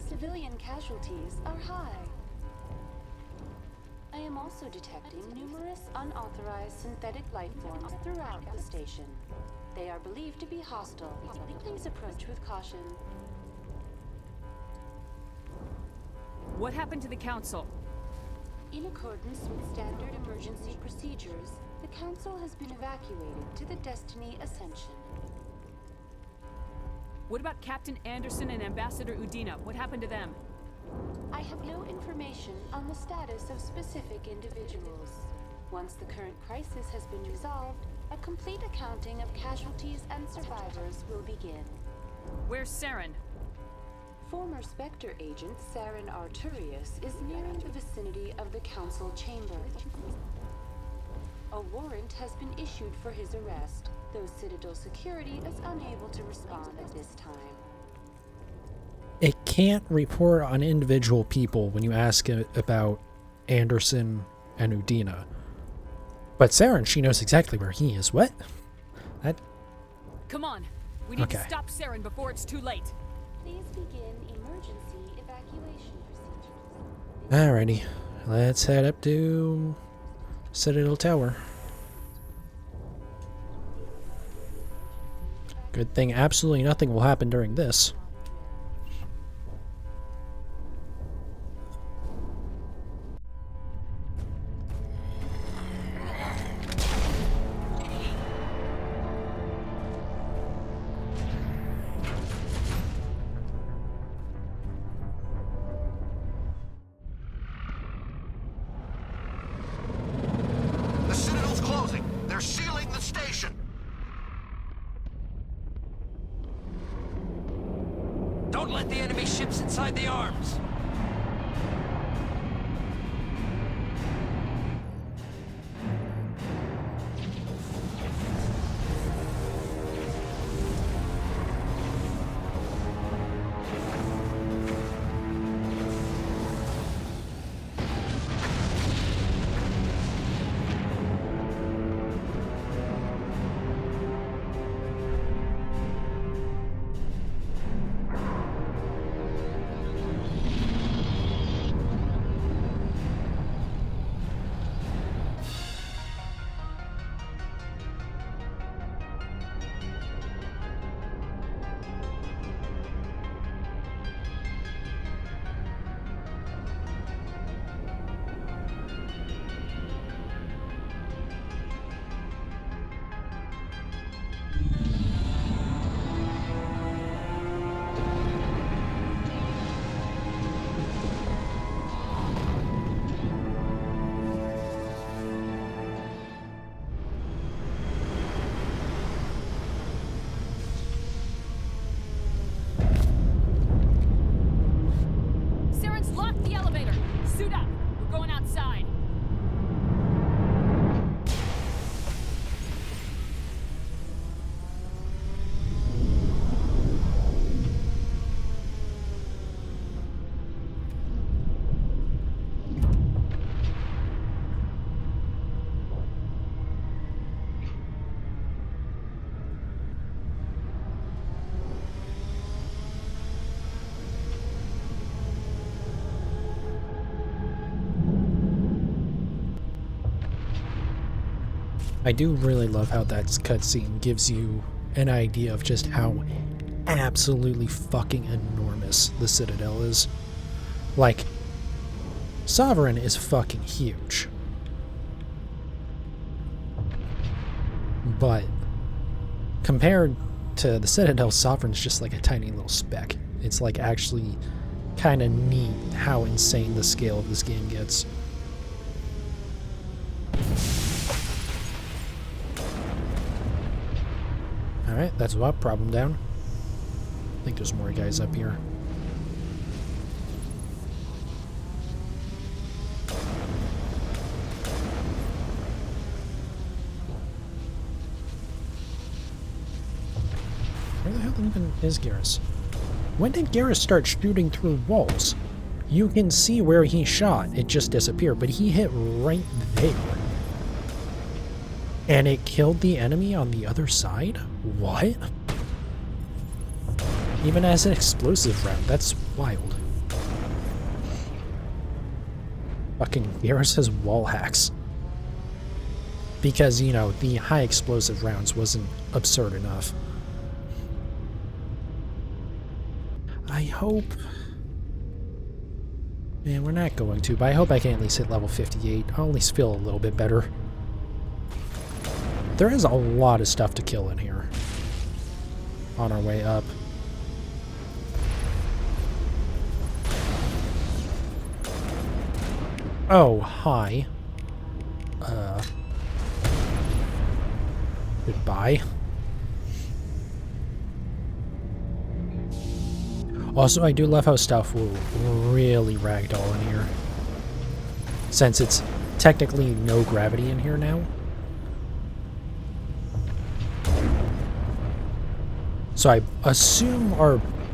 Civilian casualties are high. I am also detecting numerous unauthorized synthetic life forms throughout the station. They are believed to be hostile. Please approach with caution. What happened to the Council? In accordance with standard emergency procedures, the Council has been evacuated to the Destiny Ascension. What about Captain Anderson and Ambassador Udina? What happened to them? I have no information on the status of specific individuals. Once the current crisis has been resolved, a complete accounting of casualties and survivors will begin. Where's Saren? Former Spectre agent Saren Arturius is nearing the vicinity of the Council chamber. A warrant has been issued for his arrest, though Citadel security is unable to respond at this time. It can't report on individual people when you ask about Anderson and Udina. But Saren, she knows exactly where he is. What? That... Come on. We need to stop Saren before it's too late. Please begin emergency evacuation procedures. Alrighty. Let's head up to Citadel Tower. Good thing absolutely nothing will happen during this. spaceships inside the arms. Saren's locked the elevator. Suit up. We're going outside. I do really love how that cutscene gives you an idea of just how absolutely fucking enormous the Citadel is. Like, Saren is fucking huge. But compared to the Citadel, Sovereign's just like a tiny little speck. It's like actually kind of neat how insane the scale of this game gets. Alright, that's what, problem down. I think there's more guys up here. Where the hell even is Garrus? When did Garrus start shooting through walls? You can see where he shot, it just disappeared, but he hit right there. And it killed the enemy on the other side? What? Even as an explosive round, that's wild. Fucking Garrus has wall hacks. Because, you know, the high explosive rounds wasn't absurd enough. I hope... Man, we're not going to, but I hope I can at least hit level 58. I'll at least feel a little bit better. There is a lot of stuff to kill in here. On our way up. Oh, hi. Goodbye. Also, I do love how stuff will really ragdoll in here. Since it's technically no gravity in here now. So I assume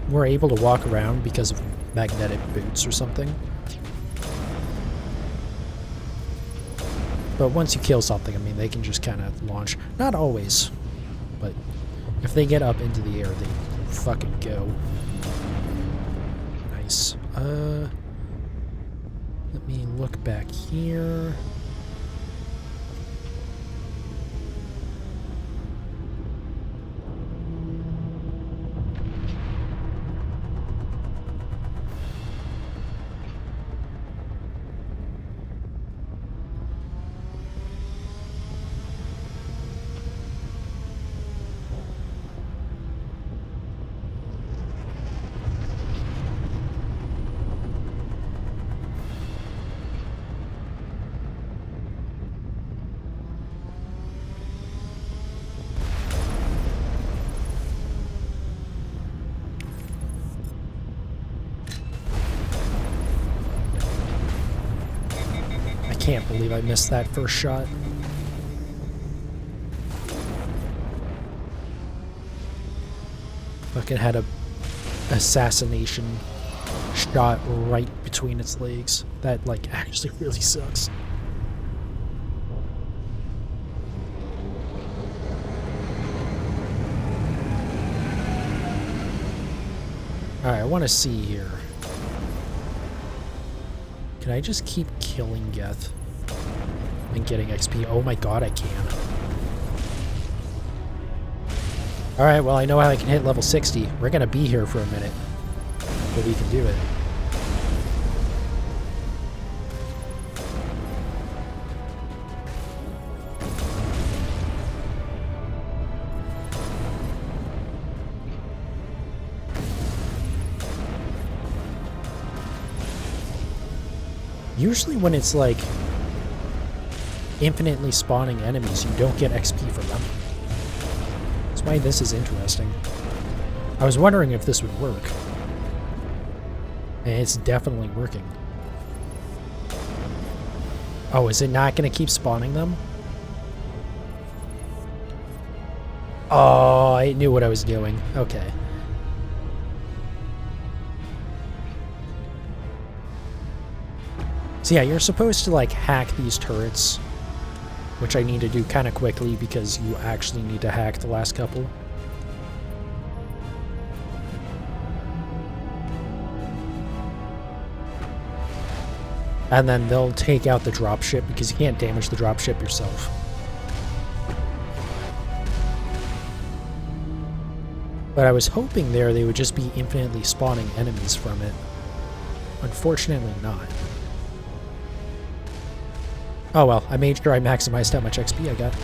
we're able to walk around because of magnetic boots or something. But once you kill something, I mean, they can just kind of launch. Not always, but if they get up into the air, they fucking go. Nice. Let me look back here. can't believe I missed that first shot. Fucking had a assassination shot right between its legs. That, like, actually really sucks. Alright, I want to see here. Can I just keep killing Geth and getting XP? Oh my god, I can. Alright, well, I know how I can hit level 60. We're gonna be here for a minute, but we can do it. Usually when it's like infinitely spawning enemies, you don't get XP from them. That's why this is interesting. I was wondering if this would work. And it's definitely working. Oh, is it not going to keep spawning them? Oh, I knew what I was doing. Okay. So yeah, you're supposed to like hack these turrets, which I need to do kind of quickly because you actually need to hack the last couple. And then they'll take out the dropship because you can't damage the dropship yourself. But I was hoping there they would just be infinitely spawning enemies from it. Unfortunately not. Oh well, I made sure I maximized how much XP I got.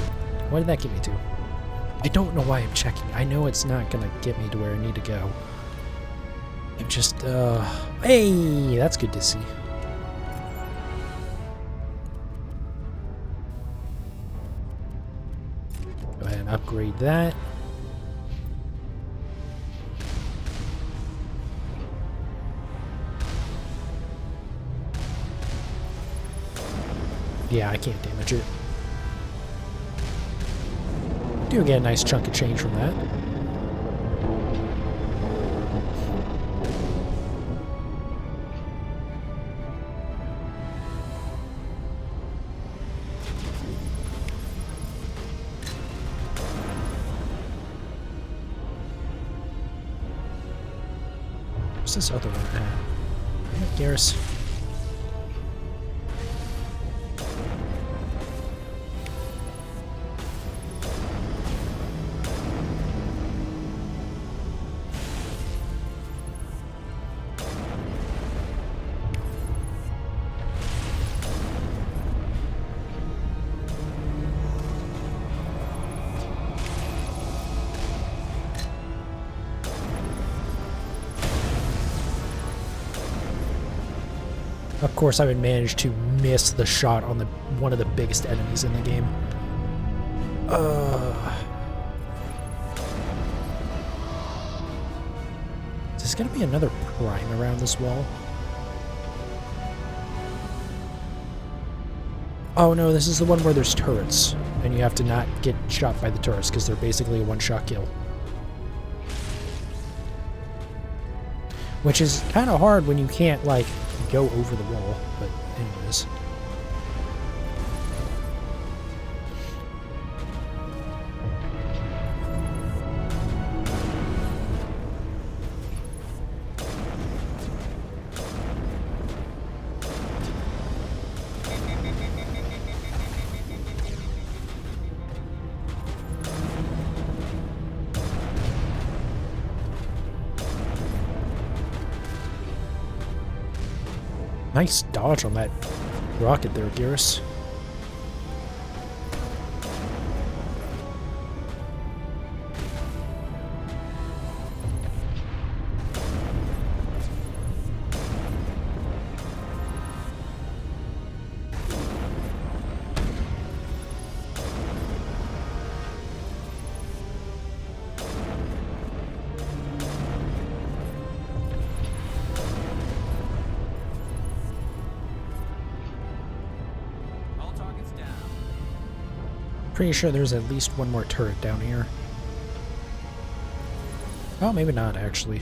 What did that get me to? I don't know why I'm checking. I know it's not gonna get me to where I need to go. I'm just, hey, that's good to see. Go ahead and upgrade that. Yeah, I can't damage it. Do get a nice chunk of change from that. Where's this other one at? Garrus. Of course, I would manage to miss the shot on the one of the biggest enemies in the game. Is this gonna be another prime around this wall? Oh no, this is the one where there's turrets, and you have to not get shot by the turrets because they're basically a one-shot kill. Which is kind of hard when you can't, like, go over the wall, but anyways. Nice dodge on that rocket there, Garrus. Turrets down. Pretty sure there's at least one more turret down here. Oh, maybe not, actually.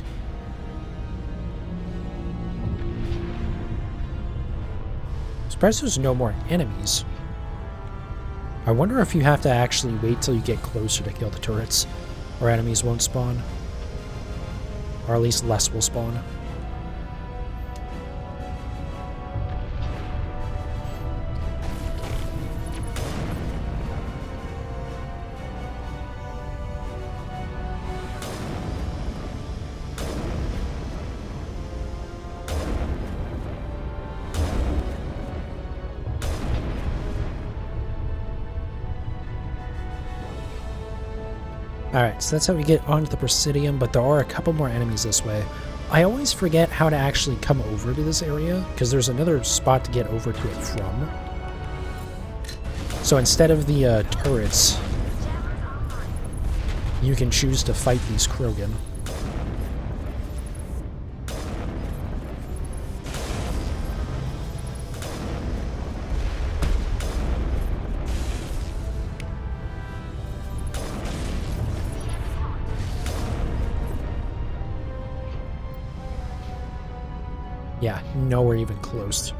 Surprised there's no more enemies. I wonder if you have to actually wait till you get closer to kill the turrets, or enemies won't spawn. Or at least less will spawn. Alright, so that's how we get onto the Presidium, but there are a couple more enemies this way. I always forget how to actually come over to this area, because there's another spot to get over to it from. So instead of the turrets, you can choose to fight these Krogan. Yeah, nowhere even close.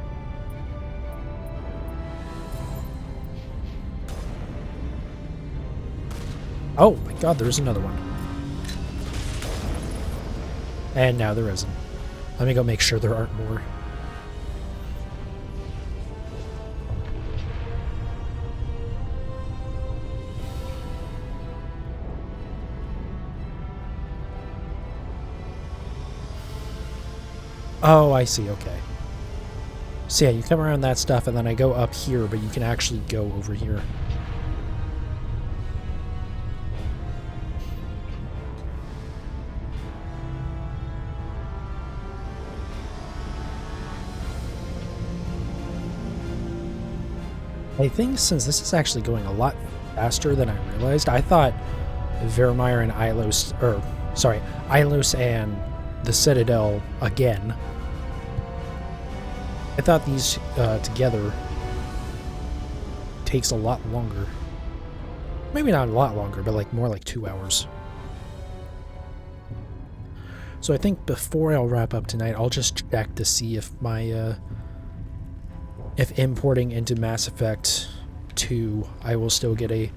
Oh my god, there's another one. And now there isn't. Let me go make sure there aren't more. Oh, I see, okay. So yeah, you come around that stuff and then I go up here, but you can actually go over here. I think since this is actually going a lot faster than I realized, I thought Vermeer and Ilos, or sorry, Ilos and the Citadel again. I thought these together takes a lot longer. Maybe not a lot longer, but like more like 2 hours. So I think before I'll wrap up tonight, I'll just check to see if my if importing into Mass Effect 2, I will still get a...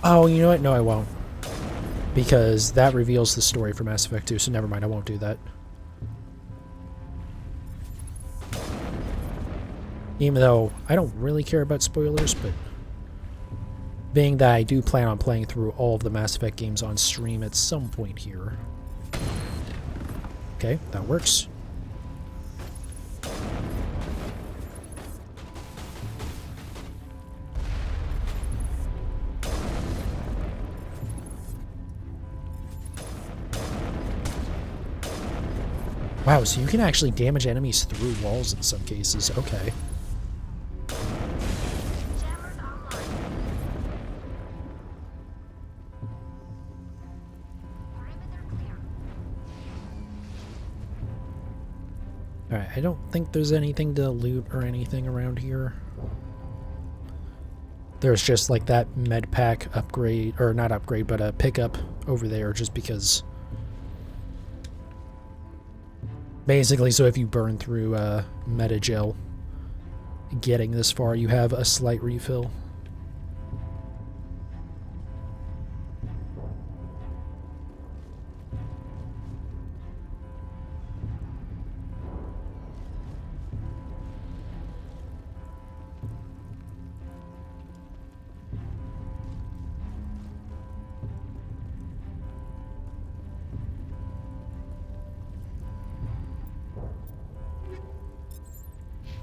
Oh, you know what? No, I won't. Because that reveals the story for Mass Effect 2, so never mind, I won't do that. Even though I don't really care about spoilers, but being that I do plan on playing through all of the Mass Effect games on stream at some point here. Okay, that works. Wow, so you can actually damage enemies through walls in some cases. Okay. Alright, I don't think there's anything to loot or anything around here. There's just like that med pack upgrade, or not upgrade, but a pickup over there just because... Basically, so if you burn through Metagel getting this far, you have a slight refill.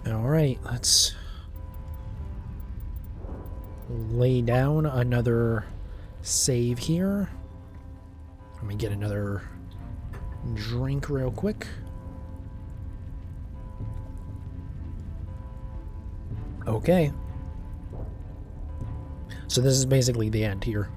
Alright, let's lay down another save here. Let me get another drink real quick. Okay. So this is basically the end here.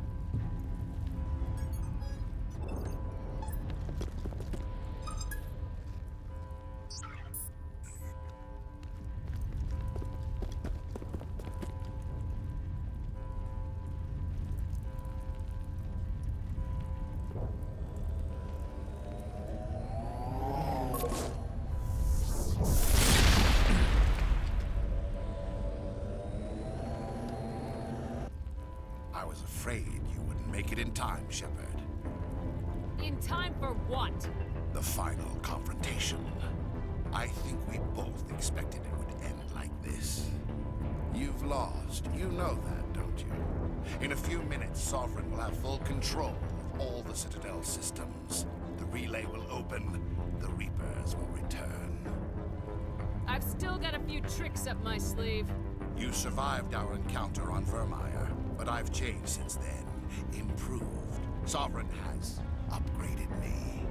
was afraid you wouldn't make it in time, Shepard. In time for what? The final confrontation. I think we both expected it would end like this. You've lost. You know that, don't you? In a few minutes, Sovereign will have full control of all the Citadel systems. The relay will open. The Reapers will return. I've still got a few tricks up my sleeve. You survived our encounter on Vermeer, but I've changed since then. Improved. Sovereign has upgraded me.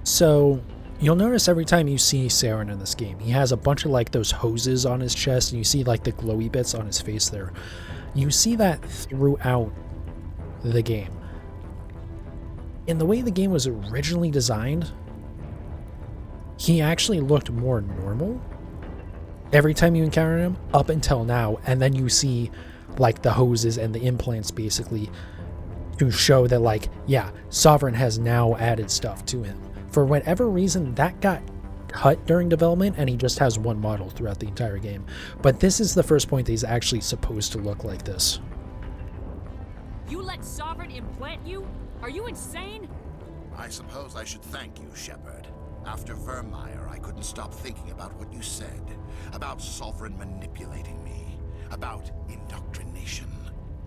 So, you'll notice every time you see Saren in this game, he has a bunch of like those hoses on his chest, and you see like the glowy bits on his face there. You see that throughout the game. In the way the game was originally designed, he actually looked more normal every time you encounter him up until now, and then you see like the hoses and the implants basically to show that like, yeah, Sovereign has now added stuff to him. For whatever reason, that got cut during development, and he just has one model throughout the entire game. But this is the first point that he's actually supposed to look like this. You let Sovereign implant you? Are you insane? I suppose I should thank you, Shepard. After Vermeer, I couldn't stop thinking about what you said. About Sovereign manipulating me. About indoctrination.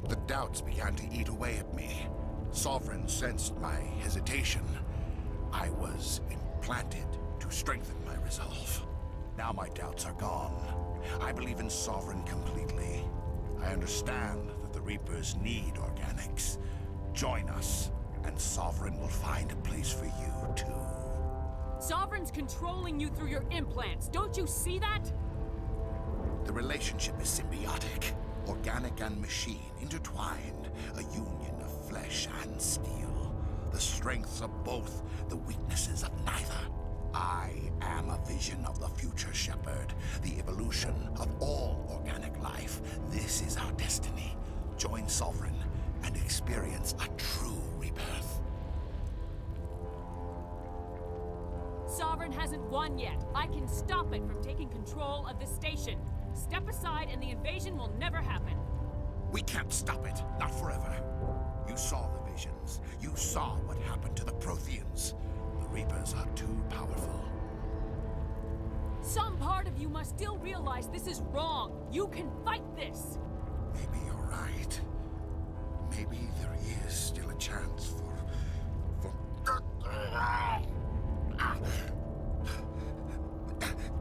The doubts began to eat away at me. Sovereign sensed my hesitation. I was implanted to strengthen my resolve. Now my doubts are gone. I believe in Sovereign completely. I understand that the Reapers need organics. Join us, and Sovereign will find a place for you, too. Sovereign's controlling you through your implants. Don't you see that? The relationship is symbiotic. Organic and machine intertwined. A union of flesh and steel. The strengths of both, the weaknesses of neither. I am a vision of the future, Shepard. The evolution of all organic life. This is our destiny. Join Sovereign and experience a true rebirth. Sovereign hasn't won yet. I can stop it from taking control of the station. Step aside and the invasion will never happen. We can't stop it. Not forever. You saw the visions. You saw what happened to the Protheans. The Reapers are too powerful. Some part of you must still realize this is wrong. You can fight this. Maybe you're right. Maybe there is still a chance for...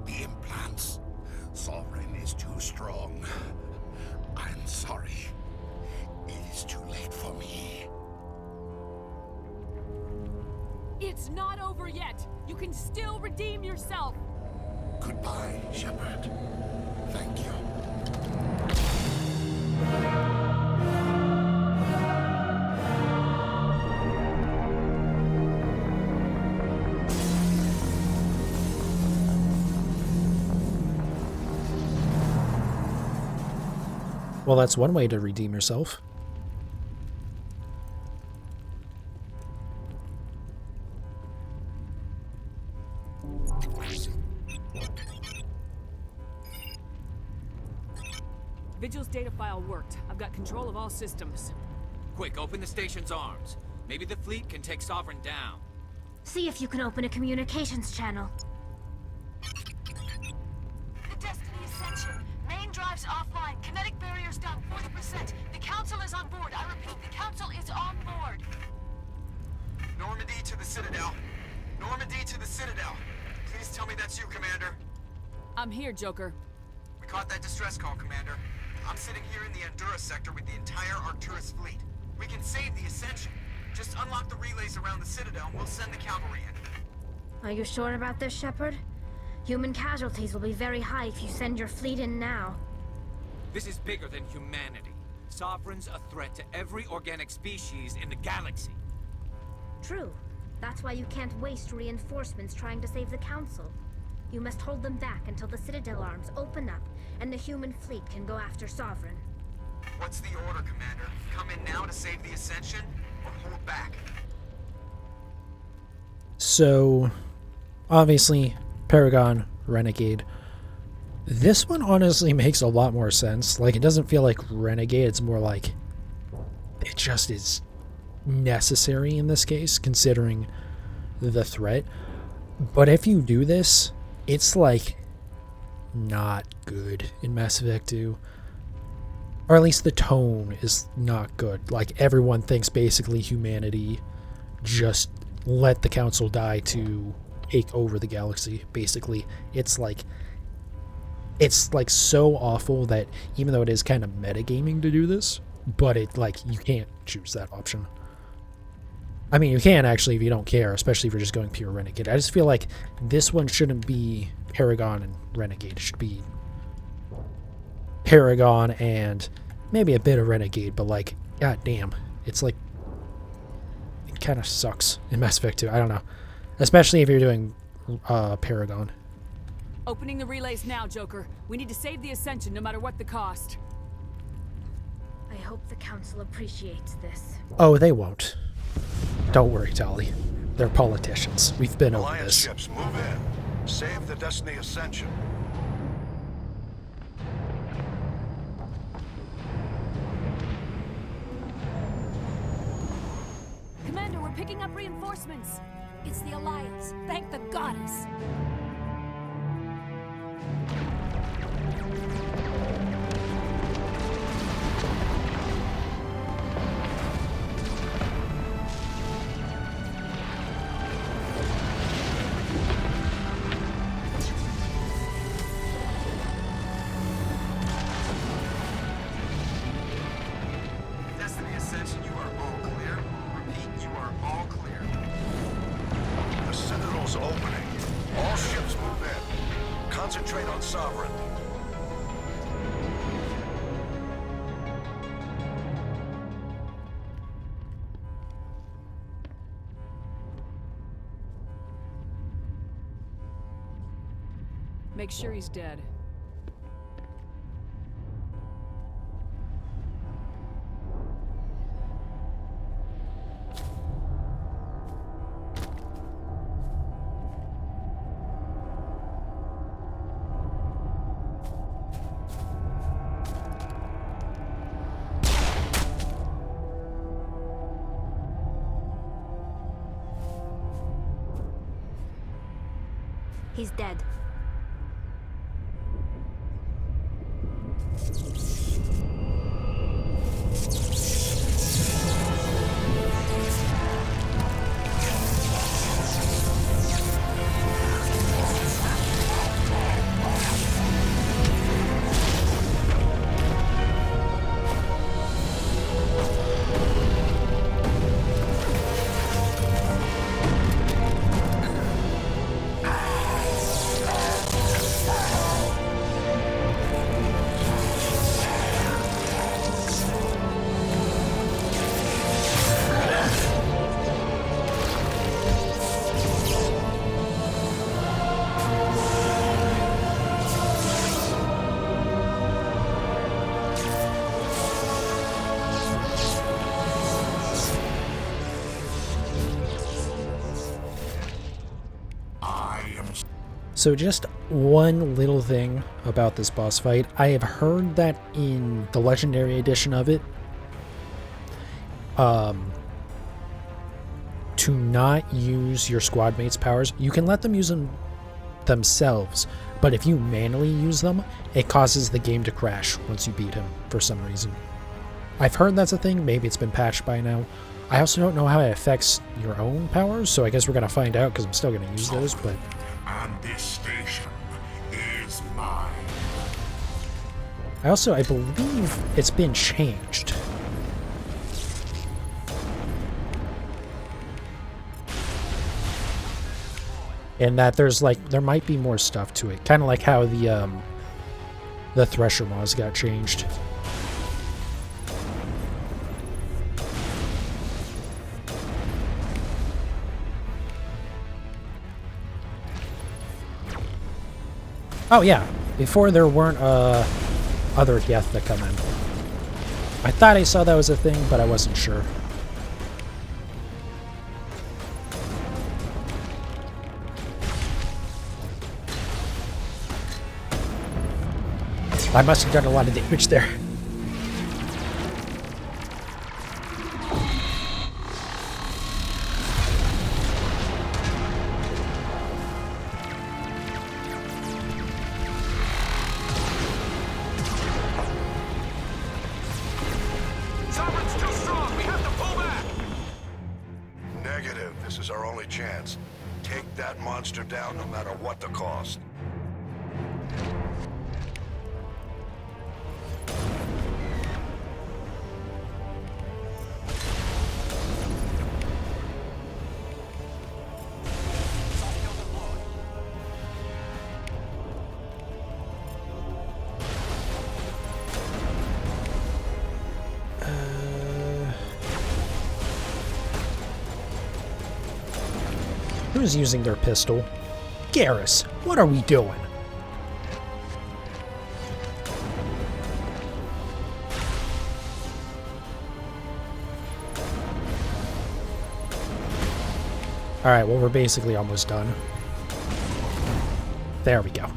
The implants. Sovereign is too strong. I'm sorry. It is too late for me. It's not over yet. You can still redeem yourself. Goodbye, Shepard. Thank you. Well, that's one way to redeem yourself. Vigil's data file worked. I've got control of all systems. Quick, open the station's arms. Maybe the fleet can take Sovereign down. See if you can open a communications channel. The Destiny Ascension. Main drives offline. Kinetic barriers down 40%. The Council is on board. I repeat, the Council is on board. Normandy to the Citadel. Normandy to the Citadel. Please tell me that's you, Commander. I'm here, Joker. We caught that distress call, Commander. I'm sitting here in the Endura sector with the entire Arcturus fleet. We can save the Ascension. Just unlock the relays around the Citadel and we'll send the cavalry in. Are you sure about this, Shepard? Human casualties will be very high if you send your fleet in now. This is bigger than humanity. Sovereign's a threat to every organic species in the galaxy. True. That's why you can't waste reinforcements trying to save the Council. You must hold them back until the Citadel arms open up and the human fleet can go after Sovereign. What's the order, Commander? Come in now to save the Ascension, or hold back? So, obviously, Paragon, Renegade. This one honestly makes a lot more sense. Like, it doesn't feel like Renegade, it's more like it just is necessary in this case, considering the threat. But if you do this, it's like not good in Mass Effect 2. Or at least the tone is not good. Like, everyone thinks basically humanity just let the Council die to take over the galaxy, basically. It's like so awful that even though it is kind of metagaming to do this, but it, like, you can't choose that option. I mean, you can actually if you don't care, especially if you're just going pure Renegade. I just feel like this one shouldn't be Paragon and Renegade. It should be Paragon and maybe a bit of Renegade, but like, god damn, it's like, it kind of sucks in Mass Effect 2. I don't know. Especially if you're doing Paragon. Opening the relays now, Joker. We need to save the Ascension no matter what the cost. I hope the Council appreciates this. Oh, they won't. Don't worry, Tali. They're politicians. We've been over Alliance this. ships, move in. Save the Destiny Ascension. Commander, we're picking up reinforcements. It's the Alliance. Thank the goddess. Destiny Ascension, you are all clear. Repeat, you are all clear. The Citadel's opening. All ships move in. Concentrate on Sovereign. Make sure he's dead. He's dead. So just one little thing about this boss fight. I have heard that in the Legendary Edition of it, to not use your squad mates' powers, you can let them use them themselves, but if you manually use them, it causes the game to crash once you beat him for some reason. I've heard that's a thing, maybe it's been patched by now. I also don't know how it affects your own powers, so I guess we're going to find out because I'm still going to use those, but... And this station is mine. I believe it's been changed. And that there might be more stuff to it. Kind of like how the Thresher mods got changed. Oh yeah, before there weren't other Geth that come in. I thought I saw that was a thing, but I wasn't sure. I must have done a lot of damage there. monster down no matter what the cost. Who's using their pistol? Garrus, what are we doing? Alright, well, we're basically almost done. There we go.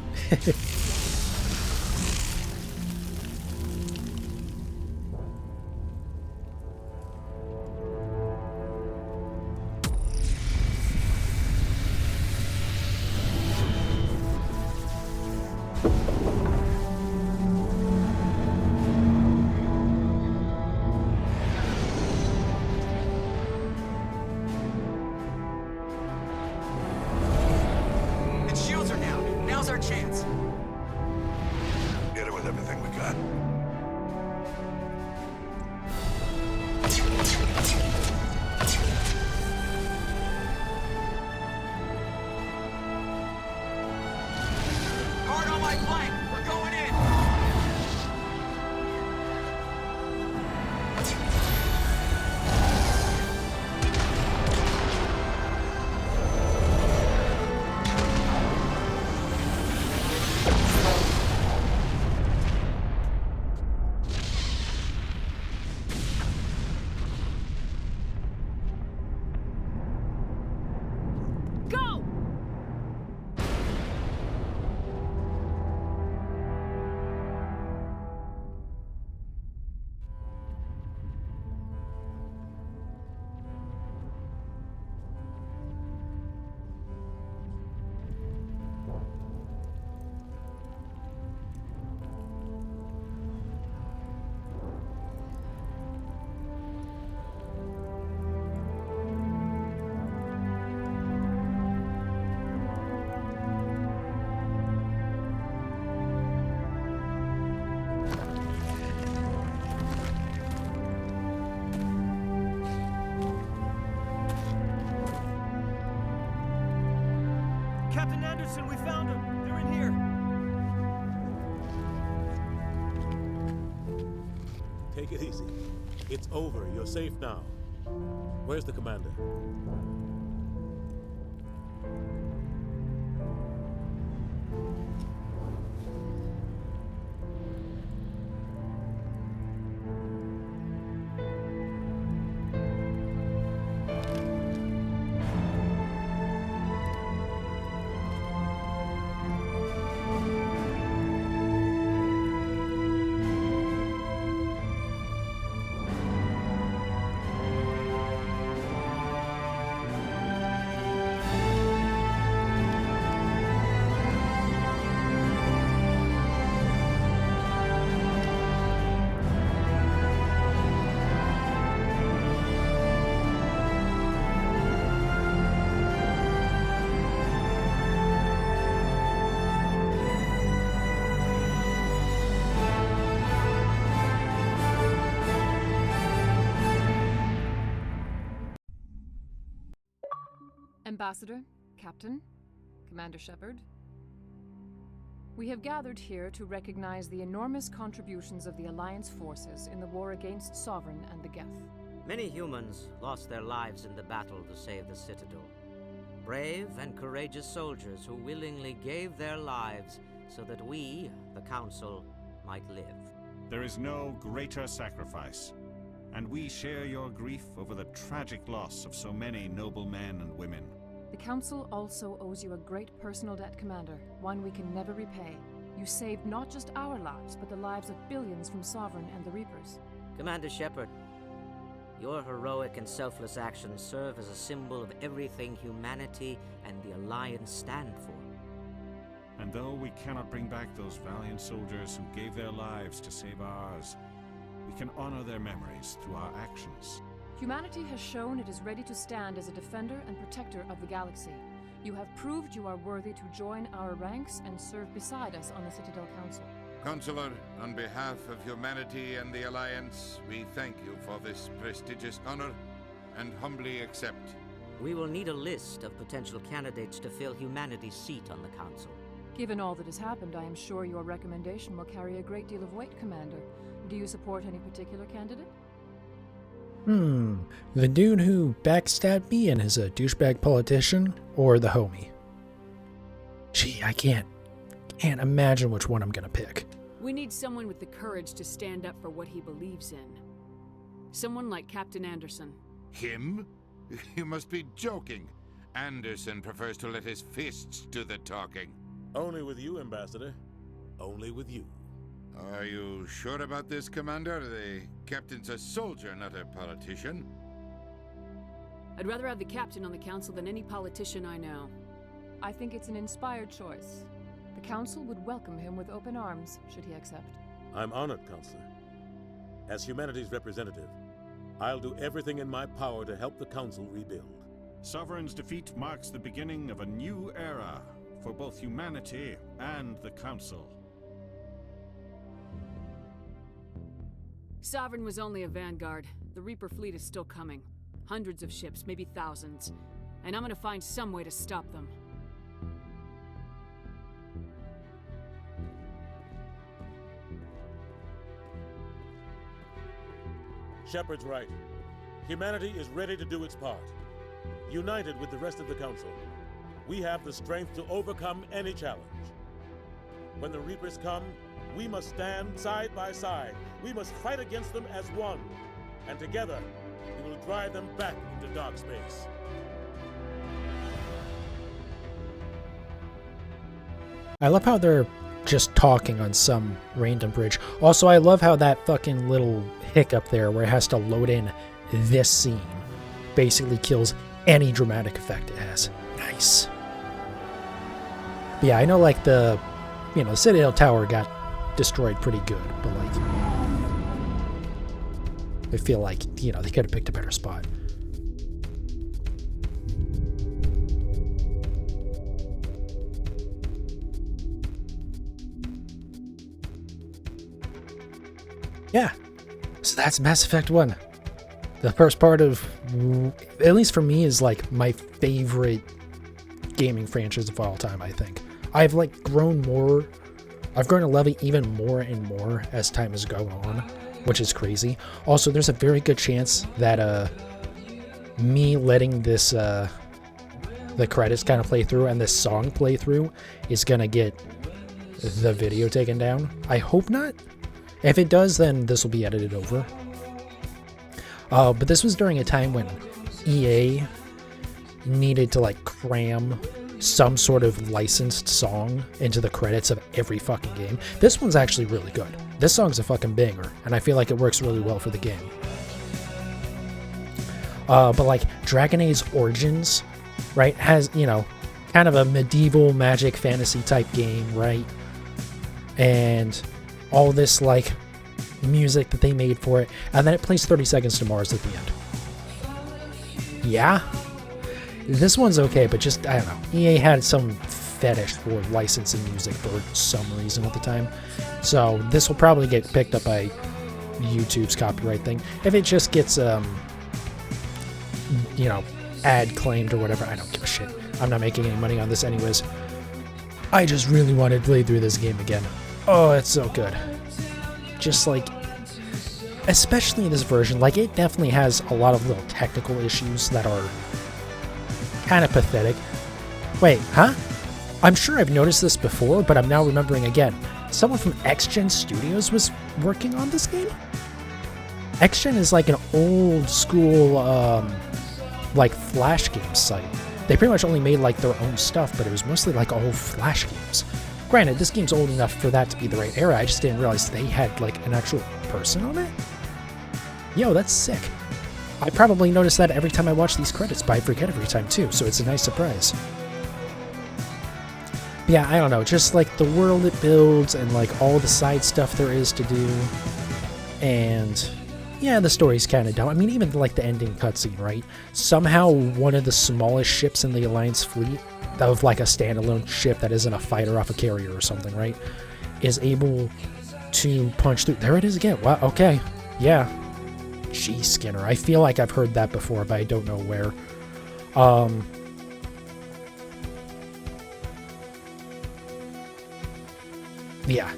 Its shields are down. Now's our chance. Get it with everything we got. Guard on my flank. We're going in. Go! Captain Anderson, we found them. They're in here. Take it easy. It's over. You're safe now. Where's the commander? Ambassador, Captain, Commander Shepard. We have gathered here to recognize the enormous contributions of the Alliance forces in the war against Sovereign and the Geth. Many humans lost their lives in the battle to save the Citadel. Brave and courageous soldiers who willingly gave their lives so that we, the Council, might live. There is no greater sacrifice, and we share your grief over the tragic loss of so many noble men and women. The Council also owes you a great personal debt, Commander, one we can never repay. You saved not just our lives, but the lives of billions from Sovereign and the Reapers. Commander Shepard, your heroic and selfless actions serve as a symbol of everything humanity and the Alliance stand for. And though we cannot bring back those valiant soldiers who gave their lives to save ours, we can honor their memories through our actions. Humanity has shown it is ready to stand as a defender and protector of the galaxy. You have proved you are worthy to join our ranks and serve beside us on the Citadel Council. Consular, on behalf of humanity and the Alliance, we thank you for this prestigious honor and humbly accept. We will need a list of potential candidates to fill humanity's seat on the Council. Given all that has happened, I am sure your recommendation will carry a great deal of weight, Commander. Do you support any particular candidate? The dude who backstabbed me and is a douchebag politician, or the homie? Gee, I can't imagine which one I'm gonna pick. We need someone with the courage to stand up for what he believes in. Someone like Captain Anderson. Him? You must be joking. Anderson prefers to let his fists do the talking. Only with you, Ambassador. Only with you. Are you sure about this, Commander? The captain's a soldier, not a politician. I'd rather have the captain on the council than any politician I know. I think it's an inspired choice. The council would welcome him with open arms, should he accept. I'm honored, Counselor. As humanity's representative, I'll do everything in my power to help the council rebuild. Sovereign's defeat marks the beginning of a new era for both humanity and the council. Sovereign was only a vanguard. The Reaper fleet is still coming. Hundreds of ships, maybe thousands. And I'm gonna find some way to stop them. Shepard's right. Humanity is ready to do its part. United with the rest of the Council, we have the strength to overcome any challenge. When the Reapers come, we must stand side by side. We must fight against them as one. And together, we will drive them back into dark space. I love how they're just talking on some random bridge. Also, I love how that fucking little hiccup there where it has to load in this scene basically kills any dramatic effect it has. Nice. But yeah, I know like the Citadel Tower got destroyed pretty good, but like I feel like, they could have picked a better spot. Yeah, so that's Mass Effect 1. The first part of, at least for me, is like my favorite gaming franchise of all time, I think. I've grown to love it even more and more as time has gone on, which is crazy. Also, there's a very good chance that me letting this, the credits kind of play through and this song play through is gonna get the video taken down. I hope not. If it does, then this will be edited over. But this was during a time when EA needed to cram some sort of licensed song into the credits of every fucking game. This one's actually really good. This song's a fucking banger, and I feel like it works really well for the game. But Dragon Age Origins, right, has, kind of a medieval magic fantasy type game, right? And all this music that they made for it, and then it plays 30 Seconds to Mars at the end. Yeah, this one's okay, but just, I don't know, EA had some fetish for licensing music for some reason at the time, so this will probably get picked up by YouTube's copyright thing. If it just gets ad claimed or whatever, I don't give a shit. I'm not making any money on this anyways. I just really wanted to play through this game again. Oh, it's so good. Just especially in this version, it definitely has a lot of little technical issues that are kind of pathetic. Wait, huh? I'm sure I've noticed this before, but I'm now remembering again. Someone from XGen Studios was working on this game? XGen is an old school, Flash game site. They pretty much only made their own stuff, but it was mostly old Flash games. Granted, this game's old enough for that to be the right era, I just didn't realize they had, an actual person on it? Yo, that's sick. I probably notice that every time I watch these credits, but I forget every time too, so it's a nice surprise. Yeah, I don't know, just, the world it builds and, all the side stuff there is to do. And, yeah, the story's kind of dumb. I mean, even, the ending cutscene, right? Somehow one of the smallest ships in the Alliance fleet of like a standalone ship that isn't a fighter off a carrier or something, right, is able to punch through. There it is again. Wow, okay. Yeah. Gee, Skinner. I feel like I've heard that before, but I don't know where. Yeah.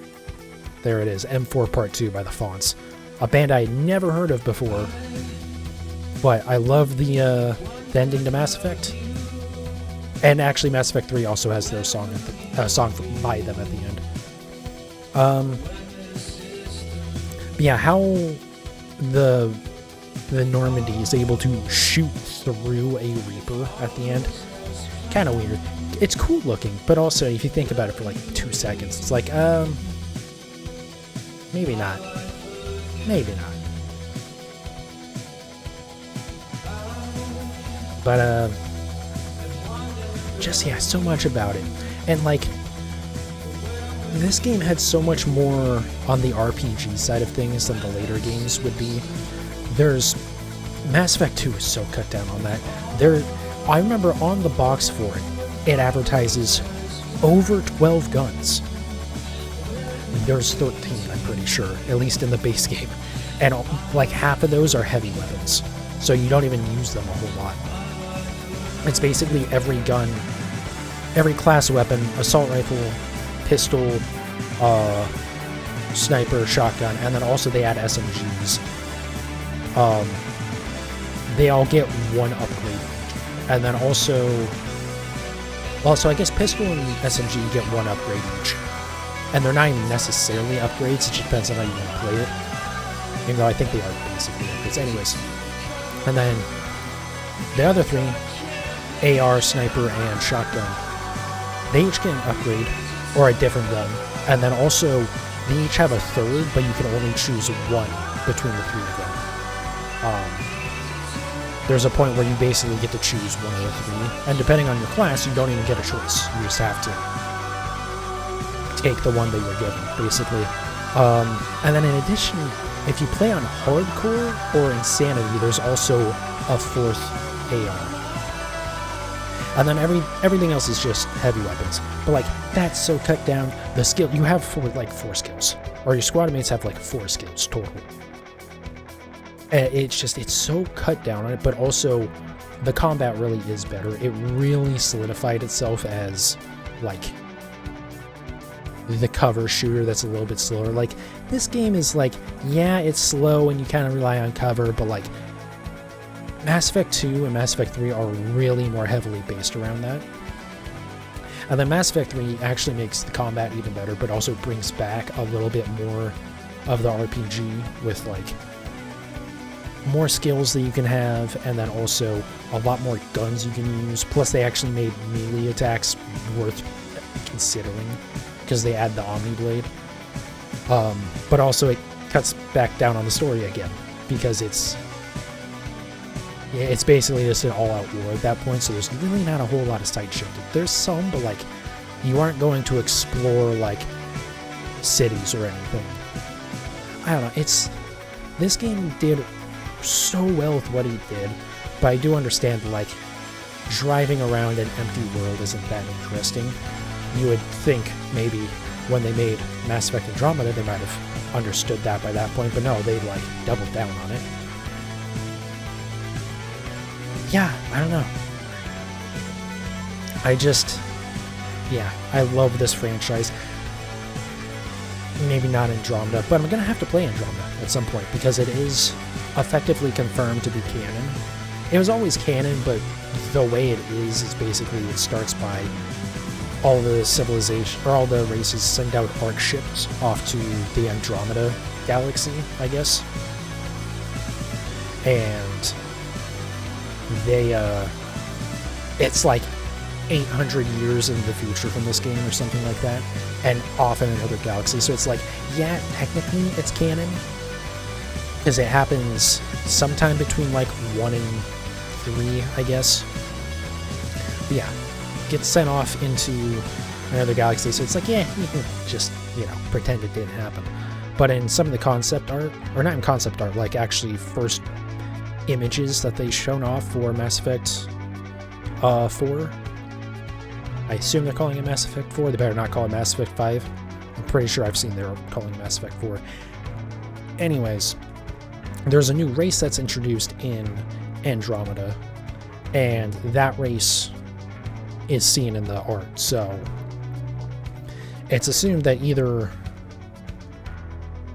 There it is. M4 Part 2 by the Fonts. A band I had never heard of before. But I love the ending to Mass Effect. And actually, Mass Effect 3 also has their song by them at the end. Yeah, how the Normandy is able to shoot through a Reaper at the end, kind of weird. It's cool looking, but also if you think about it for like 2 seconds, it's like, maybe not. Maybe not. But, just, yeah, so much about it. And, like, this game had so much more on the RPG side of things than the later games would be. There's... Mass Effect 2 is so cut down on that. I remember on the box for it, it advertises over 12 guns. There's 13, I'm pretty sure, at least in the base game. And, like, half of those are heavy weapons. So you don't even use them a whole lot. It's basically every gun, every class weapon, assault rifle, pistol, sniper, shotgun, and then also they add SMGs. They all get one upgrade. And then also, well, so I guess pistol and SMG get one upgrade each. And they're not even necessarily upgrades, it just depends on how you want to play it. Even though I think they are basically upgrades. Anyways. And then the other three, AR, sniper, and shotgun, they each get an upgrade, or a different gun. And then also, they each have a third, but you can only choose one between the three of them. There's a point where you basically get to choose one of the three, and depending on your class, you don't even get a choice. You just have to take the one that you're given, basically. And then in addition, if you play on Hardcore or Insanity, there's also a fourth AR. And then everything else is just heavy weapons. But like, that's so cut down. The skill, you have four skills. Or your squad mates have like 4 skills total. It's so cut down on it, but also the combat really is better. It really solidified itself as like the cover shooter that's a little bit slower. Like, this game is like, yeah, it's slow and you kind of rely on cover, but like Mass Effect 2 and Mass Effect 3 are really more heavily based around that. And then Mass Effect 3 actually makes the combat even better, but also brings back a little bit more of the RPG with like more skills that you can have, and then also a lot more guns you can use. Plus they actually made melee attacks worth considering because they add the Omni Blade. But also it cuts back down on the story again because it's basically just an all-out war at that point, so there's really not a whole lot of side shit. There's some, but like, you aren't going to explore like cities or anything. I don't know, this game did so well with what he did, but I do understand like driving around an empty world isn't that interesting. You would think maybe when they made Mass Effect Andromeda they might have understood that by that point, but no, they like doubled down on it. Yeah, I don't know. I love this franchise. Maybe not Andromeda, but I'm gonna have to play Andromeda at some point because it is effectively confirmed to be canon. It was always canon, but the way it is basically it starts by all the civilization or all the races send out ARC ships off to the Andromeda galaxy, I guess. And it's like 800 years in the future from this game or something like that, and off in another galaxy. So it's like, yeah, technically it's canon because it happens sometime between like 1 and 3, I guess. But yeah, gets sent off into another galaxy. So it's like, yeah, you can just, pretend it didn't happen. But in some of the concept art, or not in concept art, like actually first images that they've shown off for Mass Effect 4, I assume they're calling it Mass Effect 4. They better not call it Mass Effect 5. I'm pretty sure I've seen they're calling it Mass Effect 4. Anyways, there's a new race that's introduced in Andromeda, and that race is seen in the art. So it's assumed that either,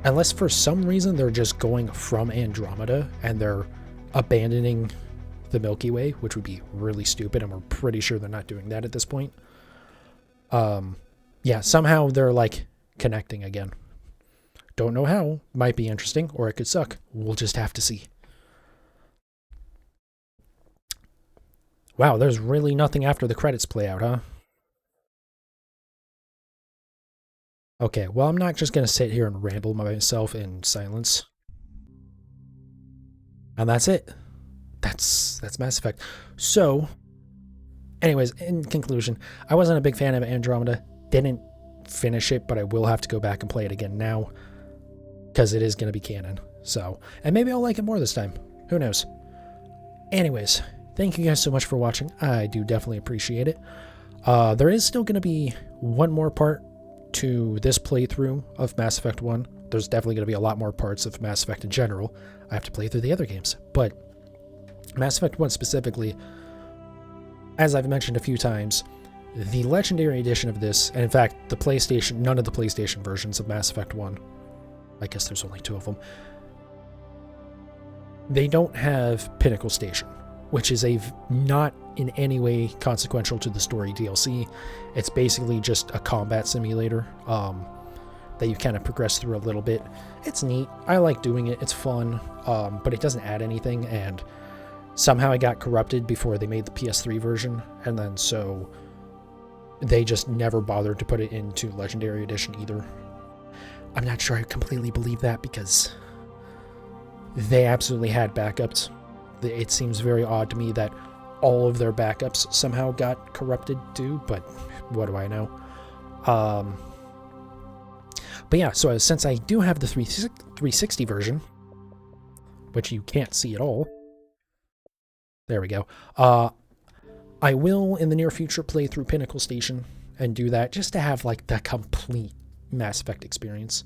unless for some reason they're just going from Andromeda and they're abandoning the Milky Way, which would be really stupid, and we're pretty sure they're not doing that at this point. Yeah, somehow they're like connecting again. Don't know how. Might be interesting, or it could suck. We'll just have to see. Wow, there's really nothing after the credits play out, huh? Okay, well, I'm not just going to sit here and ramble myself in silence. And that's it. That's Mass Effect. So, anyways, in conclusion, I wasn't a big fan of Andromeda. Didn't finish it, but I will have to go back and play it again now, because it is going to be canon. So, and maybe I'll like it more this time. Who knows? Anyways, thank you guys so much for watching. I do definitely appreciate it. There is still going to be one more part to this playthrough of Mass Effect 1. There's definitely going to be a lot more parts of Mass Effect in general. I have to play through the other games. But Mass Effect 1 specifically, as I've mentioned a few times, the Legendary Edition of this, and in fact, the PlayStation, none of the PlayStation versions of Mass Effect 1, I guess there's only 2 of them, they don't have Pinnacle Station, which is not in any way consequential to the story DLC. It's basically just a combat simulator that you kind of progress through a little bit. It's neat. I like doing it. It's fun, but it doesn't add anything, and somehow it got corrupted before they made the PS3 version, and then so they just never bothered to put it into Legendary Edition either. I'm not sure I completely believe that, because they absolutely had backups. It seems very odd to me that all of their backups somehow got corrupted too, but what do I know? But yeah, so since I do have the 360 version, which you can't see at all, there we go. I will, in the near future, play through Pinnacle Station and do that just to have, like, the complete Mass Effect experience.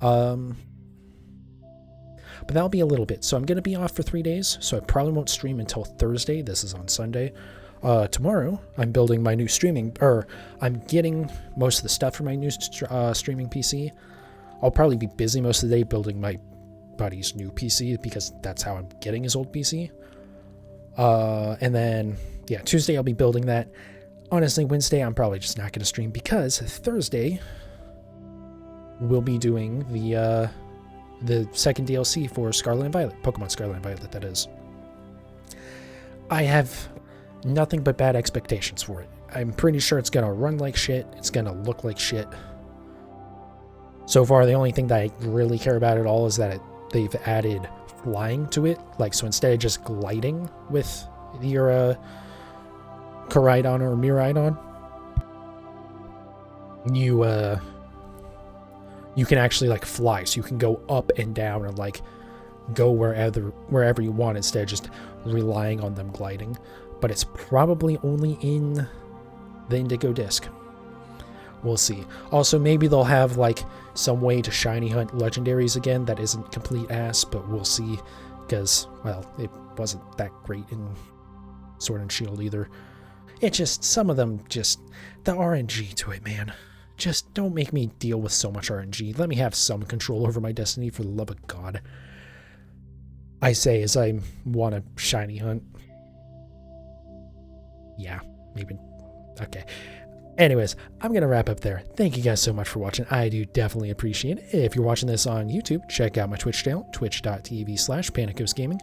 But that'll be a little bit. So I'm going to be off for 3 days, so I probably won't stream until Thursday. This is on Sunday. Tomorrow, I'm building my new I'm getting most of the stuff for my new streaming PC. I'll probably be busy most of the day building my buddy's new PC, because that's how I'm getting his old PC. And then, yeah, Tuesday I'll be building that. Honestly, Wednesday I'm probably just not going to stream, because Thursday we'll be doing the second DLC for Scarlet and Violet, Pokemon Scarlet and Violet, that is. I have nothing but bad expectations for it. I'm pretty sure it's going to run like shit. It's going to look like shit. So far, the only thing that I really care about at all is that they've added flying to it. Like, so instead of just gliding with your Koraidon or Miraidon, you can actually, like, fly. So you can go up and down and, like, go wherever you want, instead of just relying on them gliding. But it's probably only in the Indigo Disc. We'll see. Also, maybe they'll have, like, some way to shiny hunt legendaries again that isn't complete ass, but we'll see, because, well, it wasn't that great in Sword and Shield either. It just, some of them just, the RNG to it, man. Just don't make me deal with so much RNG. Let me have some control over my destiny, for the love of God. I say as I want to shiny hunt. Yeah, maybe. Okay. Anyways, I'm going to wrap up there. Thank you guys so much for watching. I do definitely appreciate it. If you're watching this on YouTube, check out my Twitch channel, twitch.tv/PanicosGaming.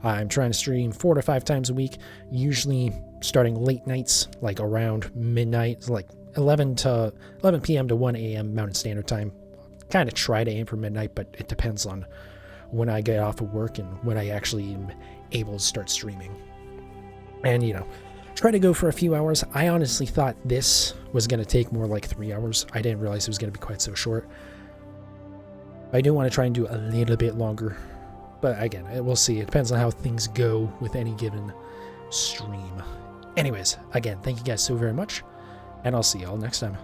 I'm trying to stream 4 to 5 times a week, usually starting late nights, like around midnight, like 11 p.m. to 1 a.m. Mountain Standard Time. Kind of try to aim for midnight, but it depends on when I get off of work and when I actually am able to start streaming. And, you know, try to go for a few hours. I honestly thought this was going to take more like 3 hours. I didn't realize it was going to be quite so short. I do want to try and do a little bit longer. But again, we'll see. It depends on how things go with any given stream. Anyways, again, thank you guys so very much, and I'll see y'all next time.